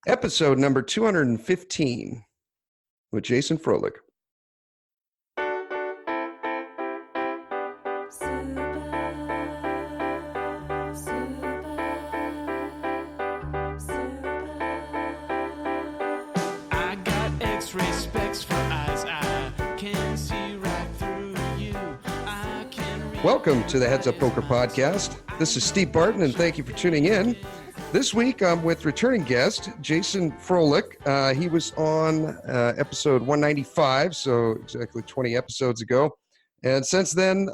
Episode number 215 with Jason Froelich. I got X-ray specs for eyes. I can see right through you. I can read. Welcome to the Heads Up Poker Podcast. This is Steve Barton, and thank you for tuning in. This week, I'm with returning guest, Jason Froelich. He was on episode 195, so exactly 20 episodes ago. And since then,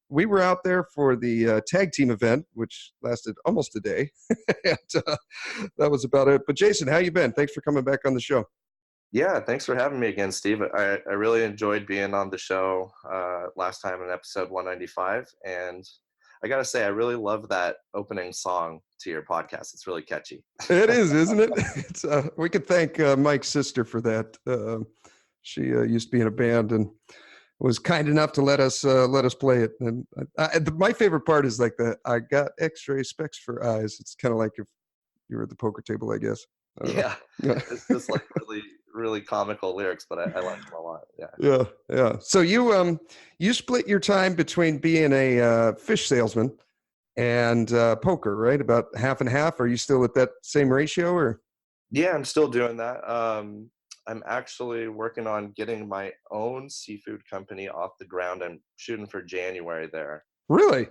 we were out there for the tag team event, which lasted almost a day. And that was about it. But Jason, how you been? Thanks for coming back on the show. Yeah, thanks for having me again, Steve. I really enjoyed being on the show last time in episode 195. And I got to say, I really love that opening song to your podcast. It's really catchy. It is, isn't it? It's, we could thank Mike's sister for that. She used to be in a band and was kind enough to let us play it. And my favorite part is like I got X-ray specs for eyes. It's kind of like if you were at the poker table, I guess. Yeah, it's just like really comical lyrics, but I like them a lot. Yeah. Yeah. So you split your time between being a fish salesman and poker, right? About half and half. Are you still at that same ratio, or? Yeah, I'm still doing that. I'm actually working on getting my own seafood company off the ground. I'm shooting for January there. Really?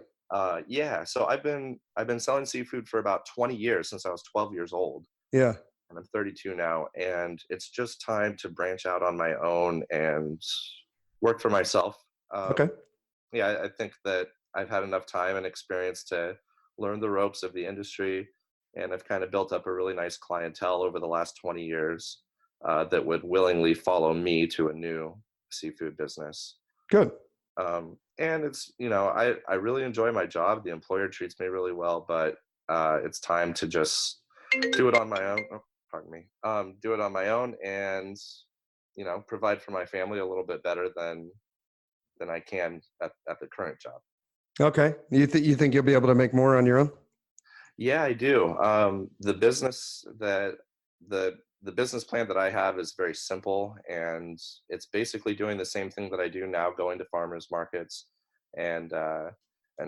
Yeah. So I've been selling seafood for about 20 years, since I was 12 years old. Yeah. And I'm 32 now, and it's just time to branch out on my own and work for myself. Okay. Yeah, I think that I've had enough time and experience to learn the ropes of the industry, and I've kind of built up a really nice clientele over the last 20 years that would willingly follow me to a new seafood business. Good. And it's, I really enjoy my job. The employer treats me really well, but it's time to just do it on my own. Oh, pardon me. Do it on my own and, provide for my family a little bit better than I can at the current job. Okay. You think you'll be able to make more on your own? Yeah, I do. The business plan that I have is very simple, and it's basically doing the same thing that I do now, going to farmers markets and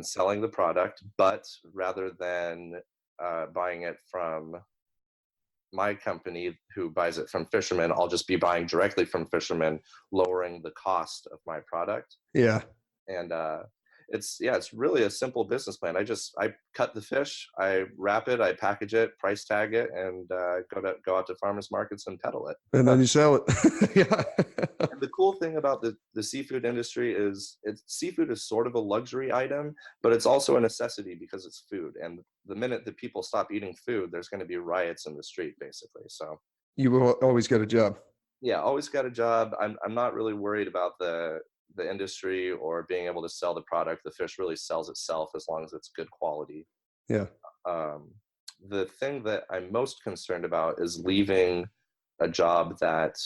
selling the product, but rather than buying it from my company who buys it from fishermen, I'll just be buying directly from fishermen, lowering the cost of my product. Yeah. And it's really a simple business plan. I cut the fish, I wrap it, I package it, price tag it, and go out to farmers markets and peddle it. And then you sell it. Yeah. And the cool thing about the seafood industry is seafood is sort of a luxury item, but it's also a necessity because it's food. And the minute that people stop eating food, there's going to be riots in the street, basically. So You will always get a job. yeah, always got a job. I'm not really worried about the industry or being able to sell the product. The fish really sells itself as long as it's good quality. Yeah. The thing that I'm most concerned about is leaving a job that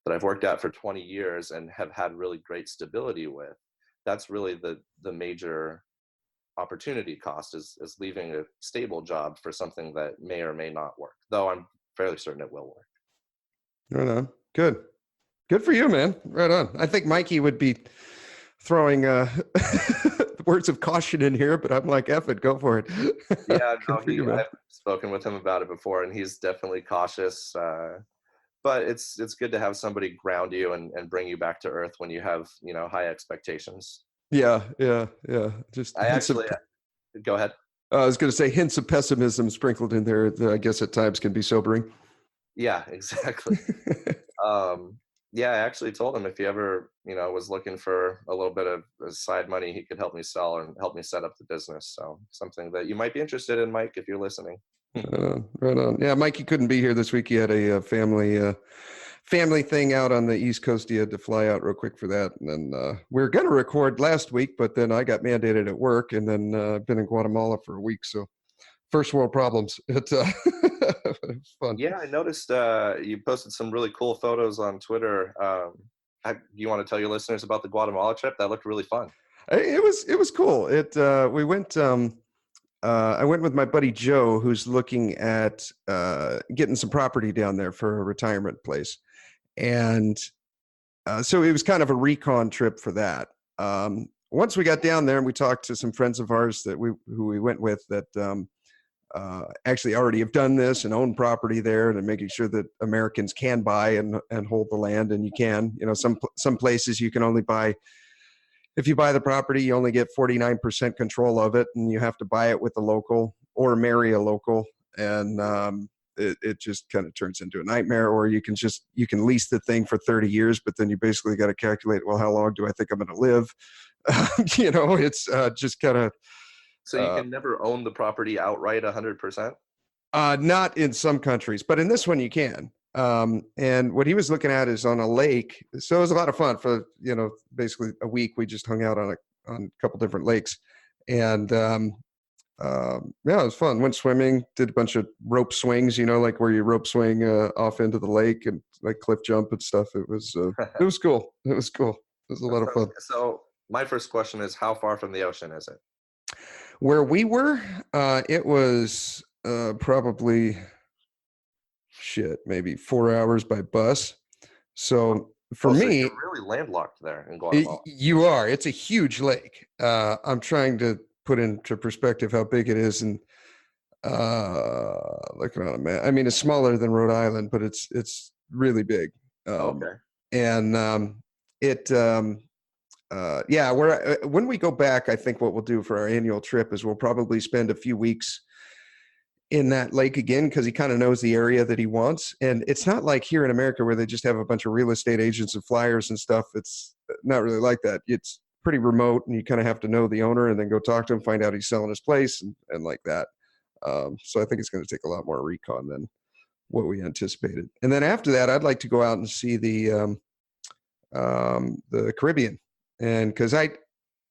I've worked at for 20 years and have had really great stability with. That's really the major opportunity cost is leaving a stable job for something that may or may not work, though I'm fairly certain it will work. Right on. Good for you, man. Right on. I think Mikey would be throwing words of caution in here, but I'm like, F it, go for it. Yeah, no, I've I've spoken with him about it before, and he's definitely cautious. But it's good to have somebody ground you and bring you back to earth when you have high expectations. Yeah. Just Go ahead. I was going to say hints of pessimism sprinkled in there. I guess at times can be sobering. Yeah, exactly. Yeah, I actually told him if he ever, was looking for a little bit of side money, he could help me sell and help me set up the business. So something that you might be interested in, Mike, if you're listening. Right on. Yeah, Mikey couldn't be here this week. He had a family thing out on the East Coast. He had to fly out real quick for that. And then we were going to record last week, but then I got mandated at work, and then I've been in Guatemala for a week. So first world problems. It was fun. Yeah, I noticed you posted some really cool photos on Twitter. You want to tell your listeners about the Guatemala trip? That looked really fun. It was cool. We went I went with my buddy Joe, who's looking at getting some property down there for a retirement place. And so it was kind of a recon trip for that. Once we got down there and we talked to some friends of ours who we went with that actually already have done this and own property there, and making sure that Americans can buy and hold the land. And you can, some places you can only buy, if you buy the property, you only get 49% control of it, and you have to buy it with a local or marry a local. And it just kind of turns into a nightmare. Or you can lease the thing for 30 years, but then you basically got to calculate, well, how long do I think I'm going to live? It's just kind of. So you can never own the property outright 100%? Not in some countries, but in this one you can. And what he was looking at is on a lake. So it was a lot of fun for, basically a week. We just hung out on a couple different lakes, and it was fun. Went swimming, did a bunch of rope swings, like where you rope swing off into the lake and like cliff jump and stuff. It was cool. It was cool. It was a lot of fun. So my first question is, how far from the ocean is it? Where we were, it was probably maybe 4 hours by bus. So for me, so you're really landlocked there in Guatemala. You are. It's a huge lake. I'm trying to put into perspective how big it is, and looking on a map. I mean, it's smaller than Rhode Island, but it's really big. Okay. And when we go back, I think what we'll do for our annual trip is we'll probably spend a few weeks in that lake again, because he kind of knows the area that he wants. And it's not like here in America where they just have a bunch of real estate agents and flyers and stuff. It's not really like that. It's pretty remote, and you kind of have to know the owner and then go talk to him, find out he's selling his place and like that. So I think it's going to take a lot more recon than what we anticipated. And then after that, I'd like to go out and see the Caribbean. And because I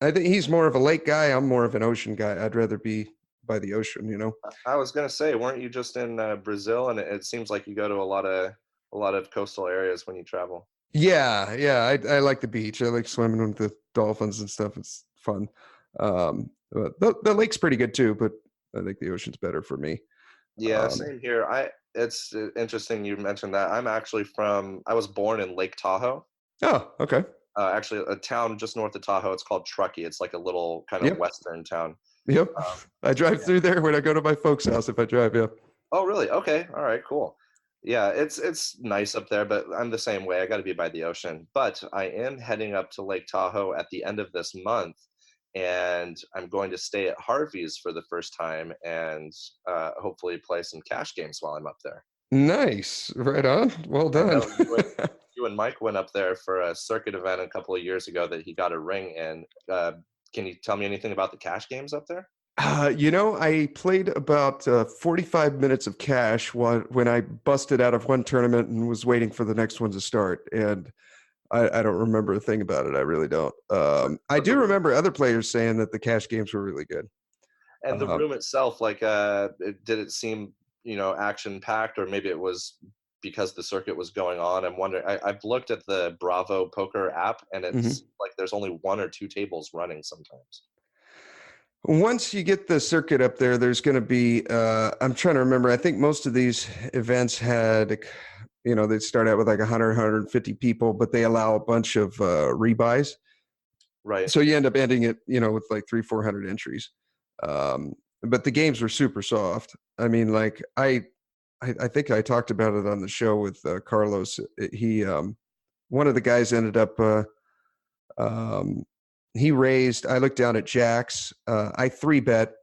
think he's more of a lake guy, I'm more of an ocean guy. I'd rather be by the ocean, I was gonna say, weren't you just in Brazil? And it seems like you go to a lot of coastal areas when you travel. Yeah, I like the beach. I like swimming with the dolphins and stuff. It's fun. The lake's pretty good too, but I think the ocean's better for me. Yeah, same here. It's interesting you mentioned that. I was born in Lake Tahoe. Oh, okay. Actually, a town just north of Tahoe. It's called Truckee. It's like a little kind of western town. Yep. I drive through there when I go to my folks' house if I drive, yeah. Oh, really? Okay. All right, cool. Yeah, it's nice up there, but I'm the same way. I got to be by the ocean. But I am heading up to Lake Tahoe at the end of this month, and I'm going to stay at Harvey's for the first time and hopefully play some cash games while I'm up there. Nice. Right on. Well done. You and Mike went up there for a circuit event a couple of years ago that he got a ring in. Can you tell me anything about the cash games up there? I played about 45 minutes of cash when I busted out of one tournament and was waiting for the next one to start. And I don't remember a thing about it. I really don't. I do remember other players saying that the cash games were really good. And the room itself, did it seem, action packed, or maybe it was because the circuit was going on? I'm wondering. I've looked at the Bravo Poker app, and it's like there's only one or two tables running sometimes. Once you get the circuit up there, there's going to be, I'm trying to remember, I think most of these events had, they start out with like 100, 150 people, but they allow a bunch of rebuys. Right. So you end up ending it, with like 300-400 entries. But the games were super soft. I mean, like I think I talked about it on the show with Carlos. One of the guys ended up, he raised, I looked down at jacks, I 3-bet,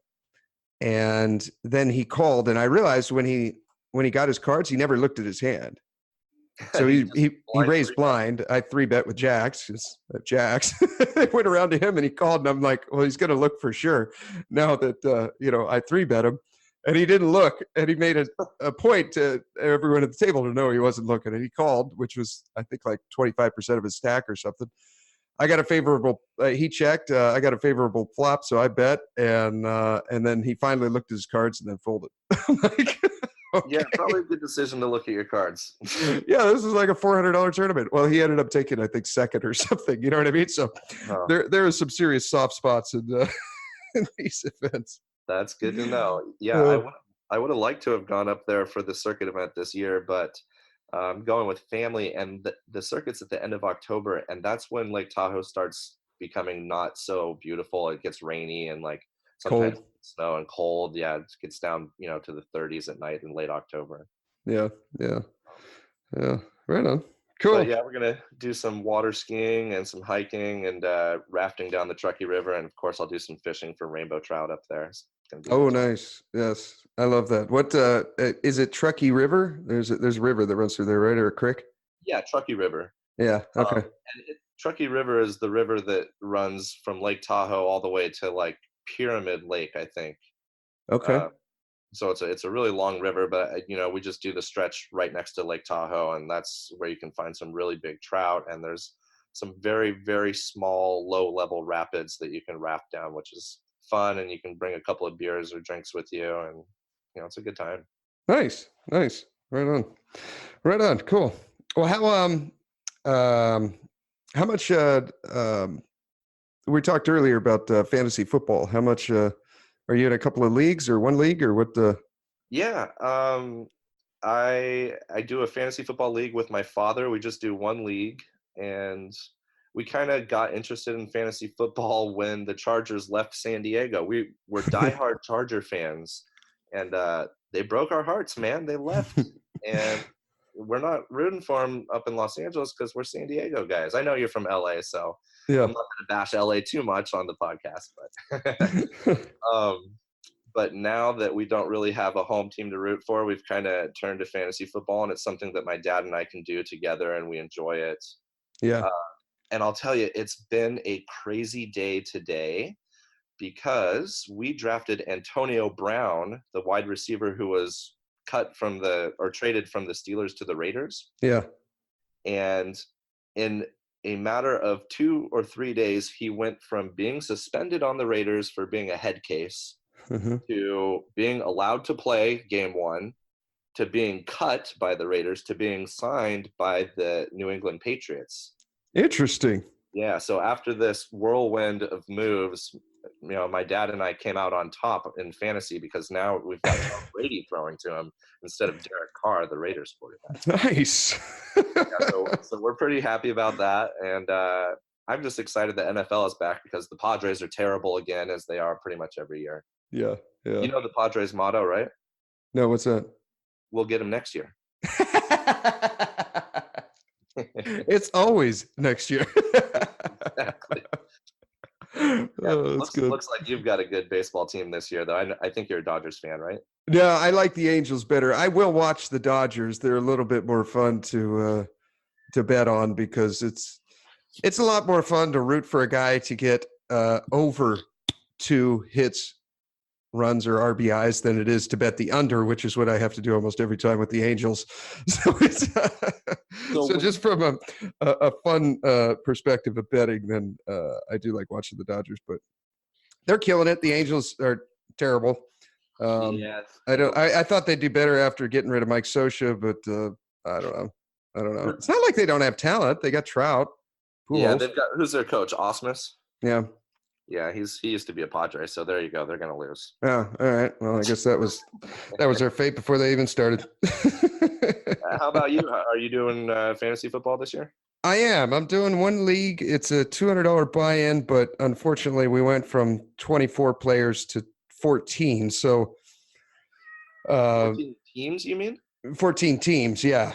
and then he called, and I realized when he got his cards, he never looked at his hand. So he raised blind. I 3-bet with jacks. They went around to him and he called, and I'm like, well, he's going to look for sure now that, I 3-bet him. And he didn't look, and he made a point to everyone at the table to know he wasn't looking. And he called, which was, I think, like 25% of his stack or something. I got a favorable. He checked. I got a favorable flop, so I bet, and then he finally looked at his cards and then folded. Like, okay. Yeah, probably a good decision to look at your cards. Yeah, this is like a $400 tournament. Well, he ended up taking, I think, second or something. You know what I mean? So there are some serious soft spots in these events. That's good to know. Yeah, Uh, I would have liked to have gone up there for the circuit event this year, but I'm going with family, and the circuit's at the end of October, and that's when Lake Tahoe starts becoming not so beautiful. It gets rainy and like sometimes Cold. snow and cold. Yeah, it gets down, to the 30s at night in late October. Yeah. Yeah. Yeah. Right on. But Cool. yeah, we're gonna do some water skiing and some hiking and rafting down the Truckee River, and of course I'll do some fishing for rainbow trout up there. It's gonna be a Oh, good time. nice. Yes. I love that. What is it? Truckee River? There's a river that runs through there, right? Or a creek? Yeah, Truckee River. Yeah. Okay. Truckee River is the river that runs from Lake Tahoe all the way to like Pyramid Lake, I think. Okay. Uh, so it's a really long river, but we just do the stretch right next to Lake Tahoe, and that's where you can find some really big trout. And there's some very, very small, low-level rapids that you can raft down, which is fun. And you can bring a couple of beers or drinks with you, and it's a good time. Nice. Nice. Right on. Right on. Cool. Well, how much we talked earlier about fantasy football. How much are you in a couple of leagues or one league or what the Yeah, I do a fantasy football league with my father. We just do one league, and we kind of got interested in fantasy football when the Chargers left San Diego. We were diehard Charger fans, and they broke our hearts, man. They left, and we're not rooting for them up in Los Angeles because we're San Diego guys. I know you're from LA, so Yeah. I'm not going to bash LA too much on the podcast, but but now that we don't really have a home team to root for, we've kind of turned to fantasy football, and it's something that my dad and I can do together, and we enjoy it. Yeah. And I'll tell you, it's been a crazy day today because we drafted Antonio Brown, the wide receiver who was traded from the Steelers to the Raiders. Yeah. And in a matter of 2 or 3 days, he went from being suspended on the Raiders for being a head case to being allowed to play game 1, to being cut by the Raiders, to being signed by the New England Patriots. Interesting. Yeah, so after this whirlwind of moves, my dad and I came out on top in fantasy because now we've got Tom Brady throwing to him instead of Derek Carr, the Raiders quarterback. Nice. Yeah, so we're pretty happy about that, and I'm just excited that NFL is back because the Padres are terrible again, as they are pretty much every year. Yeah. Yeah. You know the Padres motto, right? No, what's that? We'll get them next year. It's always next year. Exactly. Oh, that's good. Looks like you've got a good baseball team this year, though. I think you're a Dodgers fan, right? No, I like the Angels better. I will watch the Dodgers. They're a little bit more fun to bet on because it's a lot more fun to root for a guy to get over 2 hits, runs, or RBIs than it is to bet the under, which is what I have to do almost every time with the Angels. So it's so just from a fun perspective of betting, then I do like watching the Dodgers, but they're killing it. The Angels are terrible. Yes. I thought they'd do better after getting rid of Mike Scioscia, but I don't know. It's not like they don't have talent. They got Trout. Yeah, they've got, who's their coach? Osmus? Yeah. Yeah, he used to be a Padre, so there you go. They're gonna lose. Oh, all right. Well, I guess that was their fate before they even started. How about you? Are you doing fantasy football this year? I am. I'm doing one league. It's a $200 buy-in, but unfortunately, we went from 24 players to 14. So, 14 teams, you mean? 14 teams, yeah.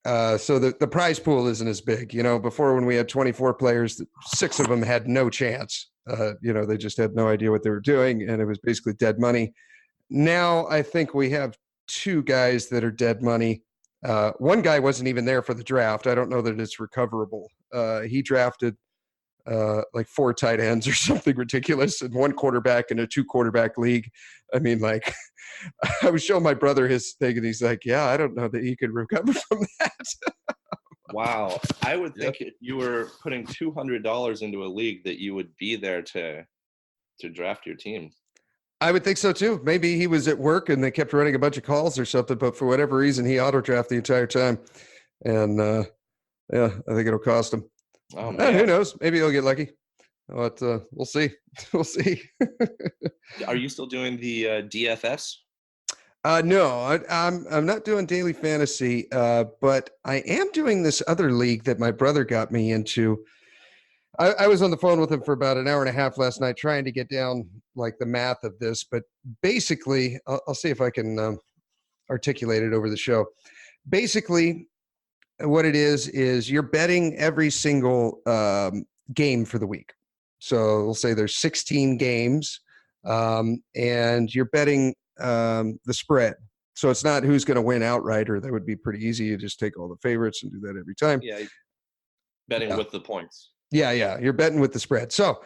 So the prize pool isn't as big. Before when we had 24 players, 6 of them had no chance. They just had no idea what they were doing, and it was basically dead money. Now I think we have 2 guys that are dead money. One guy wasn't even there for the draft. I don't know that it's recoverable. He drafted like 4 tight ends or something ridiculous and 1 quarterback in a 2 quarterback league. I mean, like, I was showing my brother his thing, and he's like, yeah, I don't know that he could recover from that. Wow. I would think if you were putting $200 into a league that you would be there to draft your team. I would think so too. Maybe he was at work and they kept running a bunch of calls or something, but for whatever reason, he auto-drafted the entire time. And I think it'll cost him. Oh, man. Who knows? Maybe he'll get lucky. But we'll see. We'll see. Are you still doing the DFS? No, I'm not doing daily fantasy, but I am doing this other league that my brother got me into. I was on the phone with him for about an hour and a half last night trying to get down like the math of this, but basically, I'll see if I can articulate it over the show. Basically, what it is you're betting every single game for the week. So we'll say there's 16 games, and you're betting the spread. So it's not who's going to win outright, or that would be pretty easy. You just take all the favorites and do that every time. Yeah, betting with the points. Yeah, you're betting with the spread. So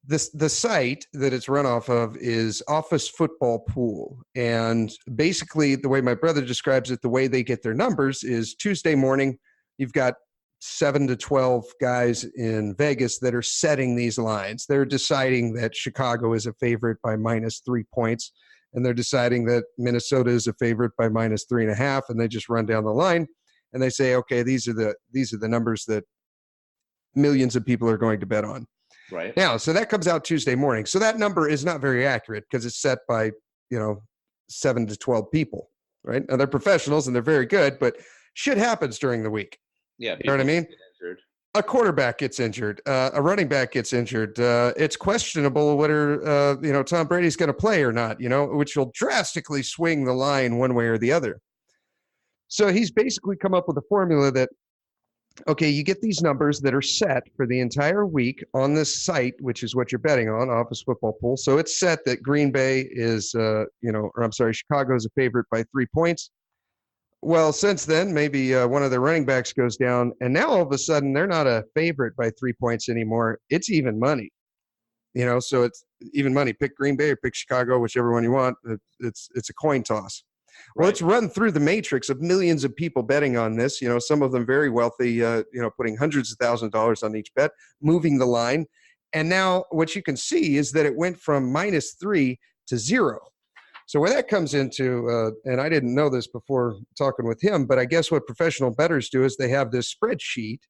the site that it's run off of is Office Football Pool. And basically the way my brother describes it, the way they get their numbers is Tuesday morning, you've got 7 to 12 guys in Vegas that are setting these lines. They're deciding that Chicago is a favorite by -3 points, and they're deciding that Minnesota is a favorite by -3.5, and they just run down the line and they say, okay, these are the numbers that millions of people are going to bet on. Right. Now, so that comes out Tuesday morning. So that number is not very accurate because it's set by, 7 to 12 people, right? Now they're professionals and they're very good, but shit happens during the week. Yeah. You know what I mean? A quarterback gets injured. A running back gets injured. It's questionable whether, Tom Brady's going to play or not, which will drastically swing the line one way or the other. So he's basically come up with a formula that, okay, you get these numbers that are set for the entire week on this site, which is what you're betting on, Office Football Pool. So it's set that Green Bay is, Chicago is a favorite by 3 points. Well, since then, maybe one of the running backs goes down, and now all of a sudden they're not a favorite by 3 points anymore. It's even money, so it's even money. Pick Green Bay or pick Chicago, whichever one you want. It's a coin toss. Well, Right. it's run through the matrix of millions of people betting on this, some of them very wealthy, putting hundreds of thousands of dollars on each bet, moving the line. And now what you can see is that it went from -3 to 0. So where that comes into, and I didn't know this before talking with him, but I guess what professional bettors do is they have this spreadsheet,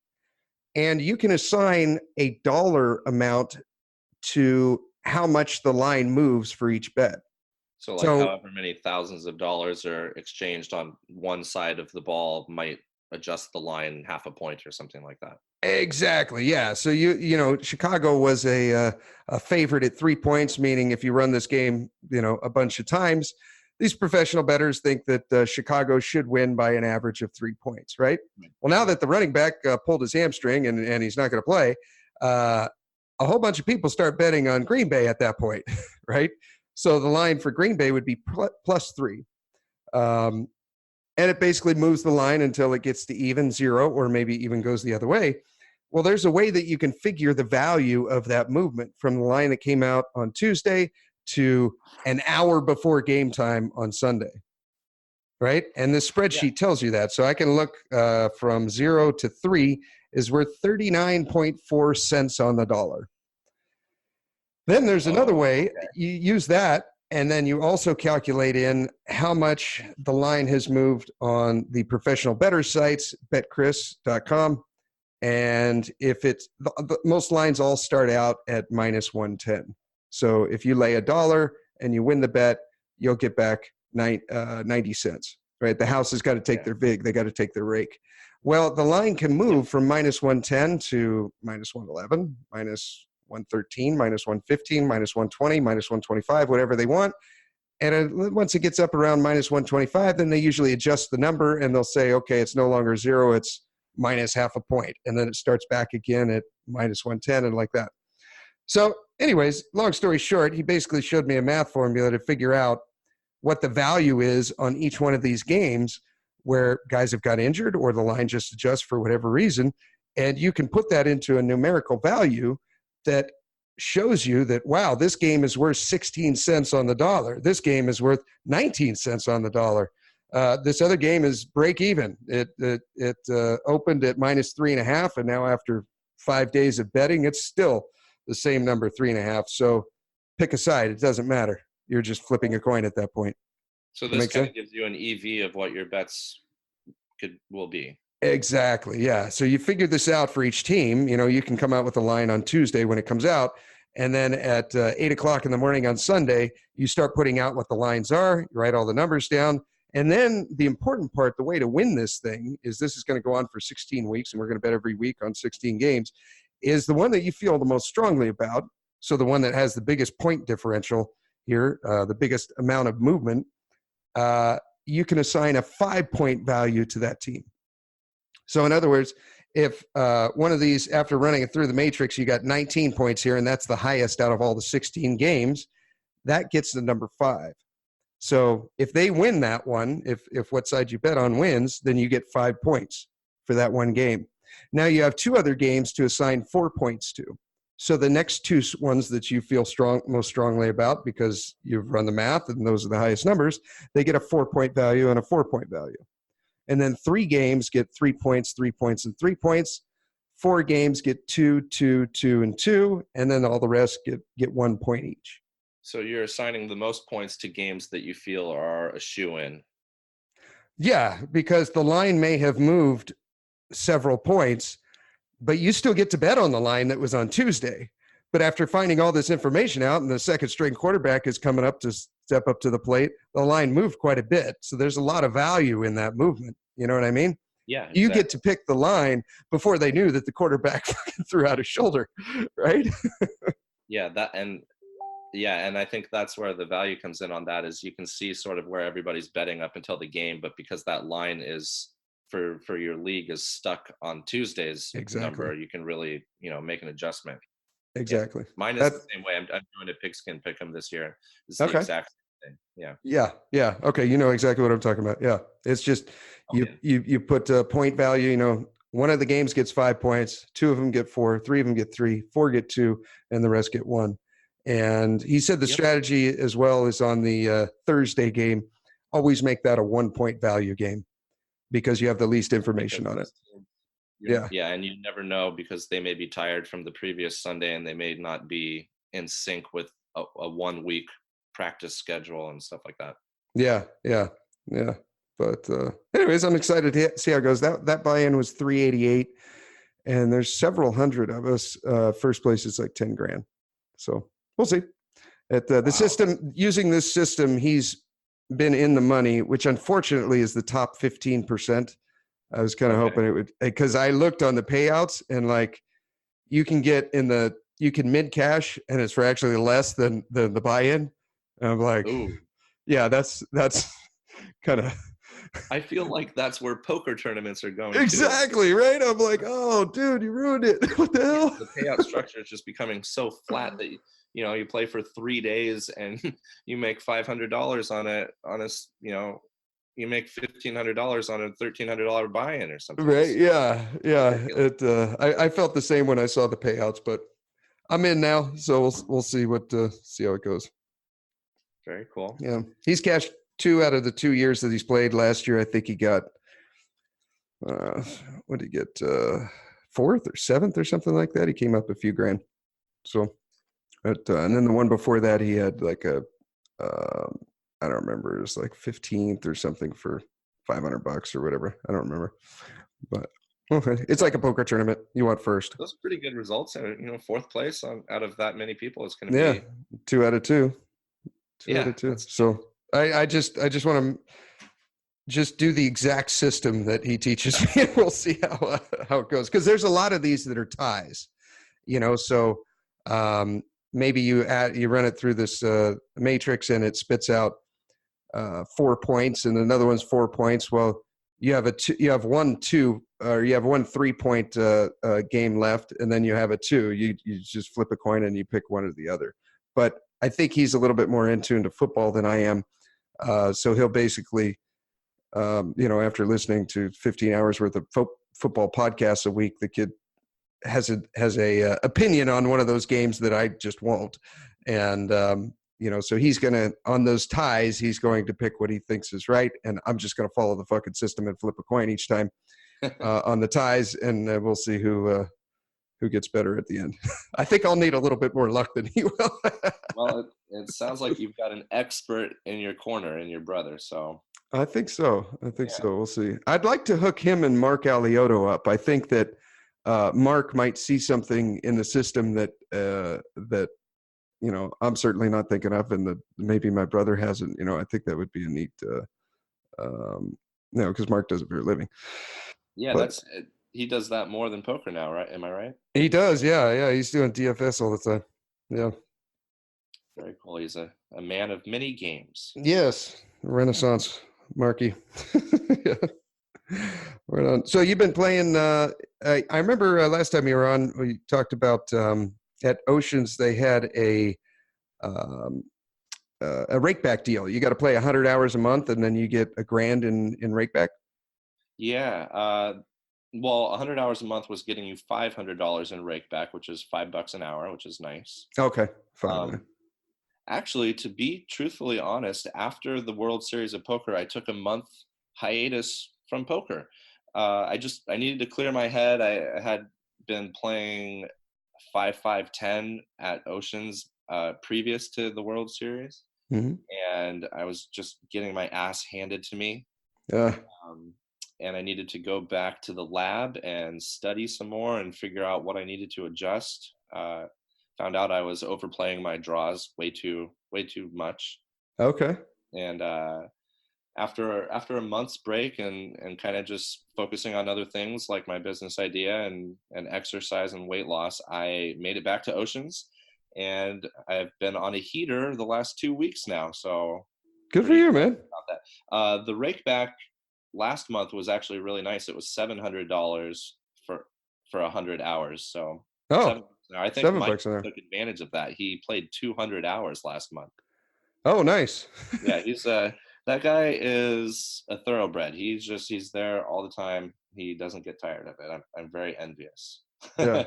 and you can assign a dollar amount to how much the line moves for each bet. So however many thousands of dollars are exchanged on one side of the ball might adjust the line half a point or something like that. Exactly. Yeah. So Chicago was a favorite at 3 points, meaning if you run this game, a bunch of times, these professional bettors think that Chicago should win by an average of 3 points, right? Well, now that the running back pulled his hamstring and he's not going to play, a whole bunch of people start betting on Green Bay at that point, right? So the line for Green Bay would be +3. And it basically moves the line until it gets to even 0, or maybe even goes the other way. Well, there's a way that you can figure the value of that movement from the line that came out on Tuesday to an hour before game time on Sunday, right? And this spreadsheet tells you that. So I can look from 0 to 3 is worth 39.4 cents on the dollar. Then there's another way. You use that, and then you also calculate in how much the line has moved on the professional bettor sites, betchris.com. And if it's most lines all start out at -110. So if you lay $1 and you win the bet, you'll get back 90 cents, right? The house has got to take their vig. They got to take their rake. Well, the line can move from -110 to -111, -113, -115, -120, -125, whatever they want. And once it gets up around -125, then they usually adjust the number and they'll say, okay, it's no longer 0, it's -0.5 point. And then it starts back again at -110 and like that. So anyways, long story short, he basically showed me a math formula to figure out what the value is on each one of these games where guys have got injured or the line just adjusts for whatever reason. And you can put that into a numerical value that shows you that, wow, this game is worth 16 cents on the dollar. This game is worth 19 cents on the dollar. This other game is break even. It opened at -3.5, and now after 5 days of betting, it's still the same number, 3.5. So pick a side. It doesn't matter. You're just flipping a coin at that point. So this kind of gives you an EV of what your bets will be. Exactly. Yeah. So you figure this out for each team. You know, you can come out with a line on Tuesday when it comes out. And then at 8 o'clock in the morning on Sunday, you start putting out what the lines are, you write all the numbers down. And then the important part, the way to win this thing is this is going to go on for 16 weeks, and we're going to bet every week on 16 games, is the one that you feel the most strongly about. So the one that has the biggest point differential here, the biggest amount of movement, you can assign a 5-point value to that team. So in other words, if one of these, after running it through the matrix, you got 19 points here, and that's the highest out of all the 16 games, that gets the number 5. So if they win that one, if what side you bet on wins, then you get 5 points for that one game. Now you have 2 other games to assign 4 points to. So the next 2 ones that you feel most strongly about, because you've run the math and those are the highest numbers, they get a 4-point value and a 4-point value. And then 3 games get 3 points, 3 points, and 3 points. 4 games get 2, 2, 2, and 2. And then all the rest get 1 point each. So you're assigning the most points to games that you feel are a shoe-in. Yeah, because the line may have moved several points, but you still get to bet on the line that was on Tuesday. But after finding all this information out and the second string quarterback is coming up to step up to the plate, the line moved quite a bit. So there's a lot of value in that movement. You know what I mean? Yeah. Exactly. You get to pick the line before they knew that the quarterback threw out his shoulder, right? And I think that's where the value comes in on that, is you can see sort of where everybody's betting up until the game, but because that line is for your league is stuck on Tuesday's number, you can really, make an adjustment. Exactly. Yeah. Mine is the same way. I'm doing a pigskin pick'em this year. It's the exact same thing. Yeah. Yeah. Okay. You know exactly what I'm talking about. Yeah. It's just you put a point value, one of the games gets 5 points, 2 of them get 4, 3 of them get 3, 4 get 2, and the rest get 1. And he said the strategy as well is on the Thursday game, always make that a 1-point value game because you have the least information on it. Yeah. And you never know, because they may be tired from the previous Sunday and they may not be in sync with a 1-week practice schedule and stuff like that. Yeah. But anyways, I'm excited to see how it goes. That buy-in was $388, and there's several hundred of us. First place is like $10,000. So we'll see. At the system, using this system, he's been in the money, which unfortunately is the top 15%. I was kind of hoping it would, because I looked on the payouts and like you can mid cash and it's for actually less than the buy-in. And I'm like, ooh. Yeah, that's kind of. I feel like that's where poker tournaments are going. Exactly, right? I'm like, oh, dude, you ruined it. What the hell? The payout structure is just becoming so flat that you play for 3 days and you make $500 on it. You make $1,500 on a $1,300 buy-in or something. Right? Yeah. I felt the same when I saw the payouts, but I'm in now, so we'll see see how it goes. Very cool. Yeah, he's cashed 2 out of the 2 years that he's played. Last year, I think he got what did he get? 4th or 7th or something like that. He came up a few grand. So, and then the one before that, he had like I don't remember. It was like 15th or something for $500 or whatever. I don't remember, but okay. It's like a poker tournament. You want first. Those are pretty good results. And 4th place out of that many people is going to be 2 out of 2. 2 out of 2. So I just want to just do the exact system that he teaches me, and we'll see how it goes. Because there's a lot of these that are ties, So maybe you run it through this matrix and it spits out 4 points, and another one's 4 points. Well, you have you have 1 3-point game left, and then you have a 2. You just flip a coin and you pick one or the other. But I think he's a little bit more in tune to football than I am. So he'll basically, after listening to 15 hours worth of football podcasts a week, the kid has a opinion on one of those games that I just won't. And, so he's going to, on those ties, he's going to pick what he thinks is right. And I'm just going to follow the fucking system and flip a coin each time on the ties. And we'll see who gets better at the end. I think I'll need a little bit more luck than he will. Well, it sounds like you've got an expert in your corner in your brother. So I think so. I think Yeah. so. We'll see. I'd like to hook him and Mark Alioto up. I think that Mark might see something in the system that I'm certainly not thinking of, and that maybe my brother hasn't. I think that would be a neat. Because Mark does it for a living. Yeah, But he does that more than poker now, right? Am I right? he does. Yeah, yeah. He's doing DFS all the time. Yeah. Very cool. He's a man of many games. Yes. Renaissance Marky. Yeah. Right on. So you've been playing. I remember last time you were on, we talked about at Oceans they had um, a rakeback deal. You got to play 100 hours a month, and then you get $1,000 in rakeback. Yeah. Well, 100 hours a month was getting you $500 in rakeback, which is $5 an hour, which is nice. Okay, fine. Actually, to be truthfully honest, after the World Series of Poker, I took a month hiatus from poker. I needed to clear my head. I had been playing 5-5-10 at Oceans previous to the World Series, and I was just getting my ass handed to me. Yeah. And I needed to go back to the lab and study some more and figure out what I needed to adjust. Found out I was overplaying my draws way too much. Okay. And after a month's break and kind of just focusing on other things like my business idea and exercise and weight loss, I made it back to Oceans, and I've been on a heater the last 2 weeks now. So good for you, man. About that. The rakeback last month was actually really nice. It was $700 for 100 hours. So I think Mike took advantage of that. He played 200 hours last month. Oh, nice. Yeah, he's that guy is a thoroughbred. He's there all the time. He doesn't get tired of it. I'm very envious. Yeah.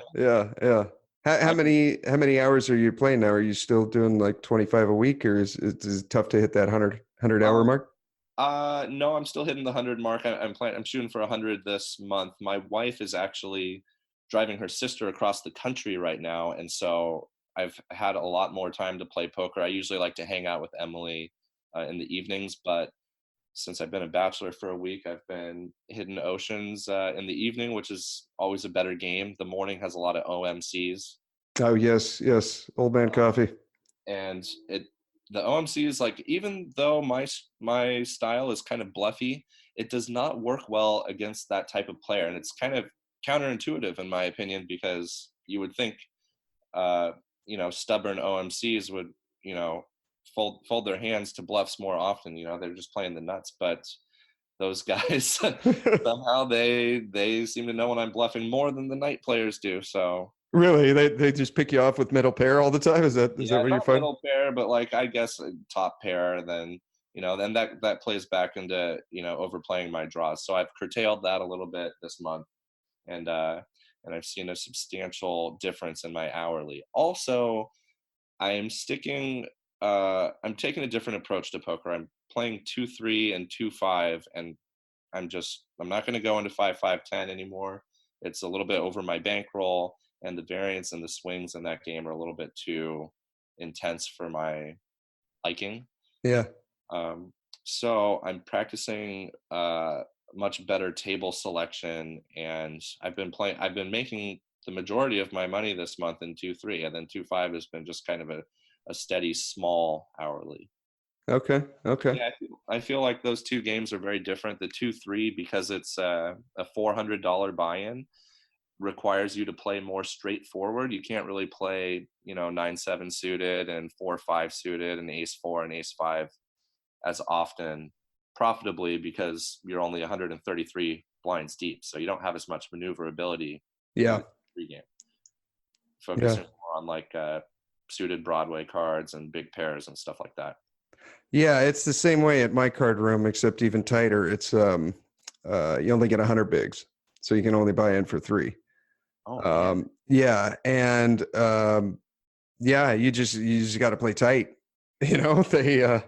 How many hours are you playing now? Are you still doing like 25 a week, or is it tough to hit that 100 hour mark? No, I'm still hitting the 100 mark. I'm shooting for 100 this month. My wife is actually driving her sister across the country right now, and so I've had a lot more time to play poker. I usually like to hang out with Emily in the evenings, but since I've been a bachelor for a week, I've been hitting Oceans in the evening, which is always a better game. The morning has a lot of OMCs. Oh, yes. Old man coffee. And the OMC is like, even though my style is kind of bluffy, it does not work well against that type of player. And it's kind of counterintuitive in my opinion, because you would think, stubborn OMCs would, fold their hands to bluffs more often. They're just playing the nuts, but those guys somehow they seem to know when I'm bluffing more than the night players do. So really, they just pick you off with middle pair all the time. Is that what you find? Middle pair, but like I guess top pair. Then then that plays back into overplaying my draws. So I've curtailed that a little bit this month, and I've seen a substantial difference in my hourly. Also, I'm taking a different approach to poker. I'm playing 2-3 and 2-5, and I'm not going to go into 5-5-10 anymore. It's a little bit over my bankroll, and the variance and the swings in that game are a little bit too intense for my liking. Yeah. So I'm practicing much better table selection, and I've been making the majority of my money this month in 2-3, and then 2-5 has been just kind of a steady small hourly. Okay. Yeah, I feel like those two games are very different. The 2-3, because it's a $400 buy-in, requires you to play more straightforward. You can't really play 9-7 suited and 4-5 suited and ace-4 and ace-5 as often profitably, because you're only 133 blinds deep, so you don't have as much maneuverability. Yeah. In the 3 game. Focusing more on like suited Broadway cards and big pairs and stuff like that. Yeah, it's the same way at my card room, except even tighter. It's you only get 100 bigs, so you can only buy in for 3. Oh, yeah, and you just got to play tight. They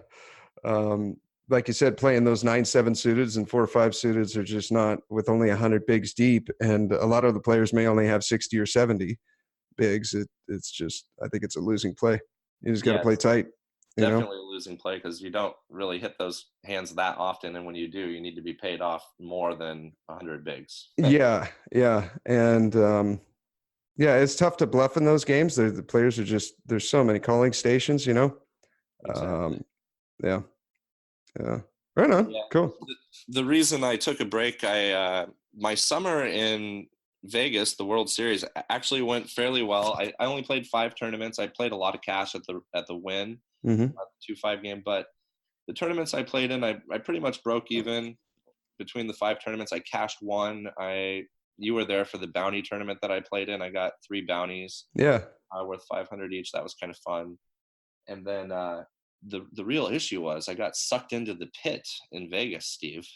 like you said, playing those 9-7 suiteds and 4-5 suiteds are just not, with only 100 bigs deep, and a lot of the players may only have 60 or 70 bigs. It's just, I think it's a losing play. You just got to play tight. you know? definitely a losing play because you don't really hit those hands that often, and when you do, you need to be paid off more than 100 bigs. Yeah, yeah, and yeah, it's tough to bluff in those games. The players are just there's so many calling stations, you know. Exactly. Yeah, yeah, right on, Yeah. cool. The reason I took a break, my summer in Vegas, the World Series, actually went fairly well. I only played 5 tournaments. I played a lot of cash at the win, Hmm. 2-5 game, but the tournaments I played in, I pretty much broke even between the 5 tournaments. I cashed one. You were there for the bounty tournament that I played in. I got 3 bounties Yeah, worth 500 each. That was kind of fun. And then the real issue was I got sucked into the pit in Vegas, Steve.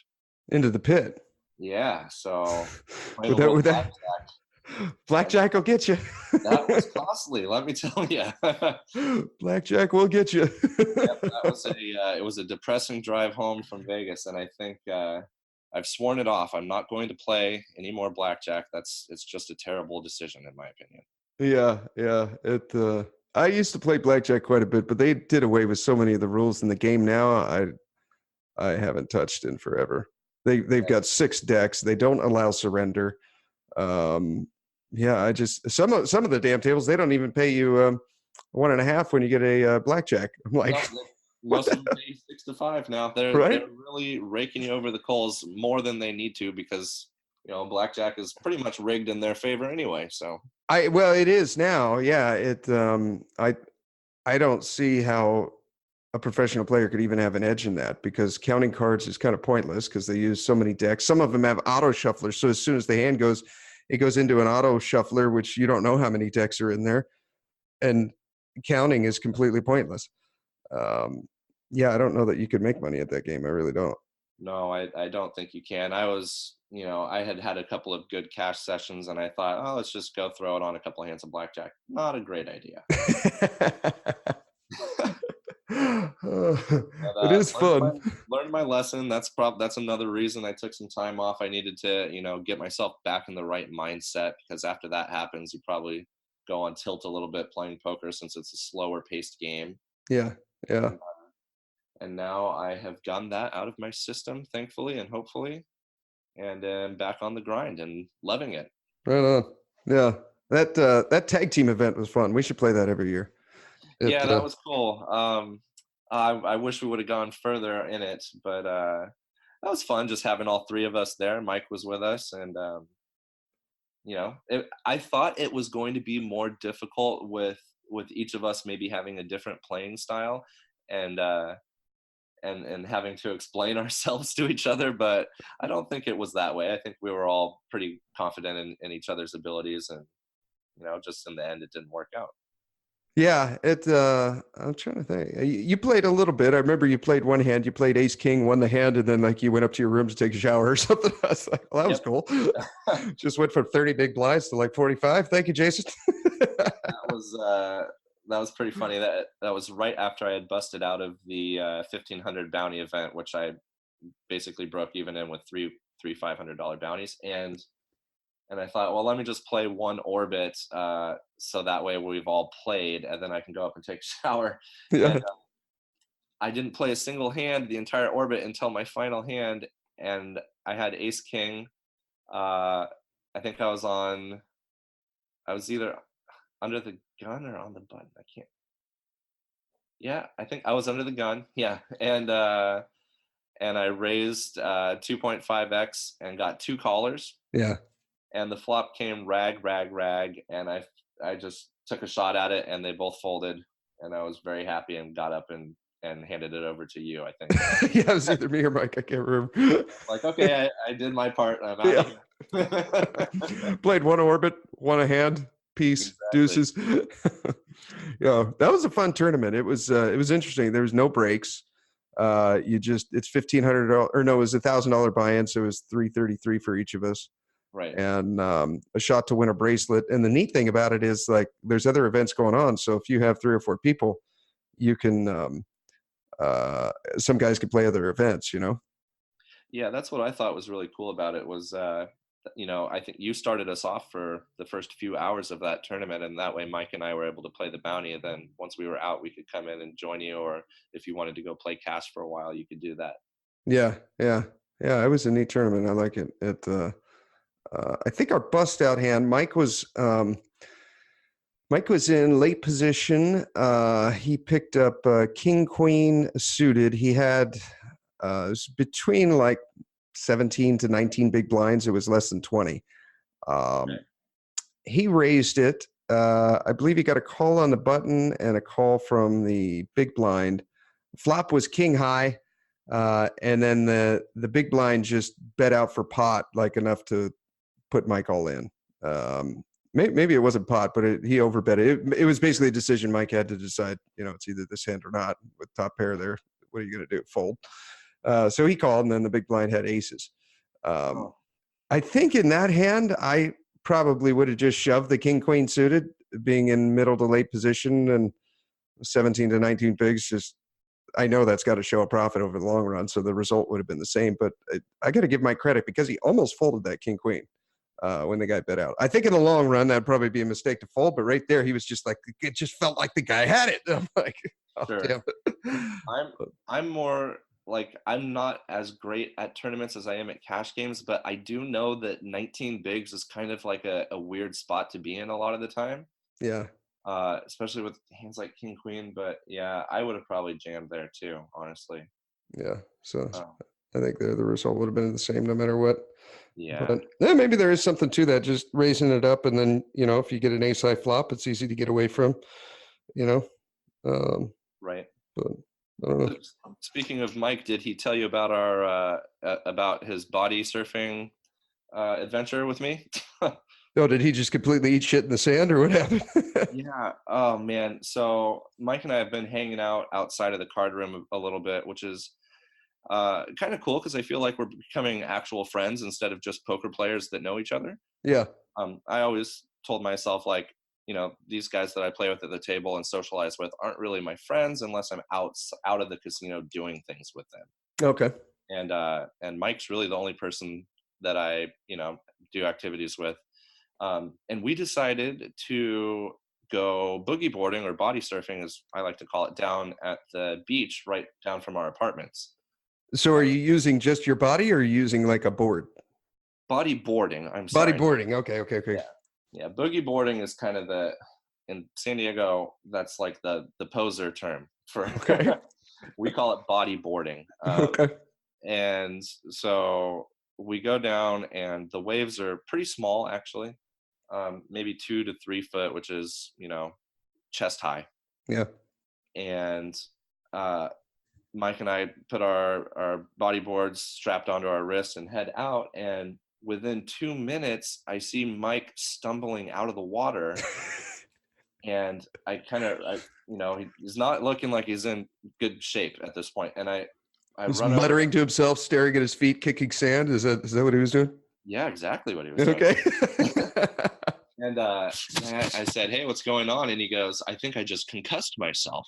into the pit. Yeah, so playing With a that, little with that, blackjack. blackjack will get you. That was costly, let me tell you. Blackjack will get you. Yep, that was it was a depressing drive home from Vegas, and I think I've sworn it off. I'm not going to play any more blackjack. It's just a terrible decision in my opinion. Yeah, yeah. I used to play blackjack quite a bit, but they did away with so many of the rules in the game now. I haven't touched in forever. They've got 6 decks. They don't allow surrender. Yeah, I just some of the damn tables they don't even pay you 1.5 when you get a blackjack. I'm like, No, what most of the them pay 6 to 5 now. They're right? really raking you over the coals more than they need to because blackjack is pretty much rigged in their favor anyway. So Well, it is now. Yeah, I don't see how a professional player could even have an edge in that because counting cards is kind of pointless because they use so many decks. Some of them have auto shufflers, so as soon as the hand goes, it goes into an auto shuffler, which you don't know how many decks are in there, and counting is completely pointless. Um, yeah, I don't know that you could make money at that game. I really don't. no, I don't think you can. I had a couple of good cash sessions and I thought, oh, let's just go throw it on a couple of hands of blackjack. Not a great idea. But It is fun. learned my lesson. That's another reason I took some time off. I needed to, get myself back in the right mindset because after that happens, you probably go on tilt a little bit playing poker since it's a slower paced game. Yeah, yeah. And now I have gotten that out of my system, thankfully and hopefully, and am back on the grind and loving it. Right on. Yeah. That tag team event was fun. We should play that every year. Yeah, that was cool. I wish we would have gone further in it, but that was fun just having all 3 of us there. Mike was with us, and I thought it was going to be more difficult with each of us maybe having a different playing style, and having to explain ourselves to each other, but I don't think it was that way. I think we were all pretty confident in each other's abilities, and just in the end, it didn't work out. Yeah, I'm trying to think. You played a little bit. I remember you played one hand, you played ace king, won the hand, and then like you went up to your room to take a shower or something. I was like, well, that was cool. Just went from 30 big blinds to like 45. Thank you, Jason. That was pretty funny. That was right after I had busted out of the 1500 bounty event, which I basically broke even in with three $500 bounties, and I thought, well, let me just play one orbit, so that way we've all played, and then I can go up and take a shower. Yeah. And I didn't play a single hand the entire orbit until my final hand, and I had ace king. I think I was either under the gun or on the button. I can't. Yeah, I think I was under the gun. Yeah, and I raised 2.5x and got 2 callers. Yeah. And the flop came rag, rag, rag, and I just took a shot at it, and they both folded, and I was very happy and got up and handed it over to you. I think. Yeah, it was either me or Mike. I can't remember. Like, okay, I did my part. I'm out of here. Played one orbit, won a hand, piece, deuces. Yeah, that was a fun tournament. It was interesting. There was no breaks. It's $1,500 or no, it was $1,000 buy-in, so it was $333 for each of us. Right. And a shot to win a bracelet. And the neat thing about it is like there's other events going on. So if you have 3 or 4 people, you can some guys can play other events, Yeah, that's what I thought was really cool about it was I think you started us off for the first few hours of that tournament, and that way Mike and I were able to play the bounty. And then once we were out, we could come in and join you, or if you wanted to go play cash for a while, you could do that. Yeah, yeah, yeah. It was a neat tournament. I like it. I think our bust out hand, Mike was in late position. He picked up king queen suited. He had it was between like 17 to 19 big blinds. It was less than 20. Okay. He raised it. I believe he got a call on the button and a call from the big blind. Flop was king high. And then the big blind just bet out for pot, like enough to put Mike all in. Maybe it wasn't pot, but he overbet it. It was basically a decision Mike had to decide, it's either this hand or not. With top pair there, what are you going to do? Fold. So he called, and then the big blind had aces. I think in that hand, I probably would have just shoved the king queen suited, being in middle to late position, and 17 to 19 bigs. Just, I know that's got to show a profit over the long run, so the result would have been the same. But I got to give Mike credit because he almost folded that king queen when the guy bet out. I think in the long run that'd probably be a mistake to fold, but right there he was just like, it just felt like the guy had it. I'm like, oh, sure. Damn it. I'm more like, I'm not as great at tournaments as I am at cash games, but I do know that 19 bigs is kind of like a weird spot to be in a lot of the time. Yeah. Especially with hands like king queen. But yeah, I would have probably jammed there too, honestly. Yeah. So I think the result would have been the same no matter what. Yeah. But maybe there is something to that, just raising it up, and then if you get an ace high flop, it's easy to get away from. Right. But I don't know. Speaking of Mike, did he tell you about our about his body surfing adventure with me? Oh, did he just completely eat shit in the sand, or what happened? Yeah. Oh man. So Mike and I have been hanging out outside of the card room a little bit, which is kind of cool because I feel like we're becoming actual friends instead of just poker players that know each other. Yeah. I always told myself, like, these guys that I play with at the table and socialize with aren't really my friends unless I'm out of the casino doing things with them. Okay. And Mike's really the only person that I do activities with. And we decided to go boogie boarding, or body surfing as I like to call it, down at the beach right down from our apartments. So are you using just your body, or are you using like a board? Body boarding. I'm sorry. Body boarding. Okay. Yeah. Boogie boarding is kind of in San Diego, that's like the poser term for, okay. We call it body boarding. Okay. And so we go down, and the waves are pretty small, actually. Maybe 2 to 3 foot, which is, chest high. Yeah. And Mike and I put our body boards strapped onto our wrists and head out. And within 2 minutes, I see Mike stumbling out of the water. And I he's not looking like he's in good shape at this point. And I He's run muttering over. to himself, staring at his feet, kicking sand. Is that what he was doing? Yeah, exactly what he was doing. Okay. And I said, "Hey, what's going on?" And he goes, "I think I just concussed myself."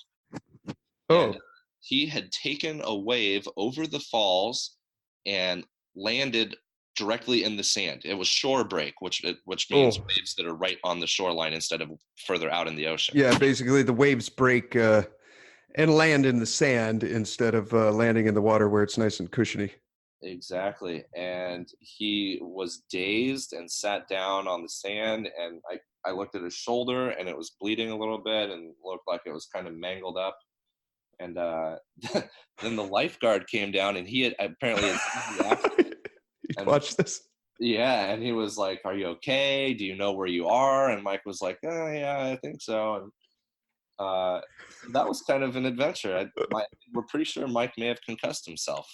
Oh. And he had taken a wave over the falls and landed directly in the sand. It was shore break, which means waves that are right on the shoreline instead of further out in the ocean. Yeah, basically the waves break and land in the sand instead of landing in the water where it's nice and cushiony. Exactly. And he was dazed and sat down on the sand, and I looked at his shoulder, and it was bleeding a little bit and looked like it was kind of mangled up. And then the lifeguard came down, and he had apparently watch this. Yeah, and he was like, "Are you okay? Do you know where you are?" And Mike was like, "Oh yeah, I think so." And that was kind of an adventure. We're pretty sure Mike may have concussed himself.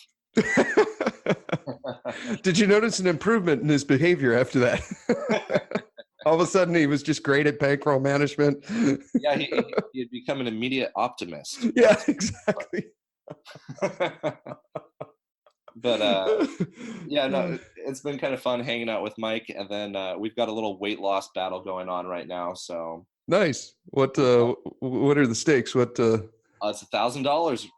Did you notice an improvement in his behavior after that? All of a sudden, he was just great at bankroll management. Yeah, he had become an immediate optimist. Yeah, exactly. But yeah, no, it's been kind of fun hanging out with Mike, and then we've got a little weight loss battle going on right now. So nice. What are the stakes? It's $1,000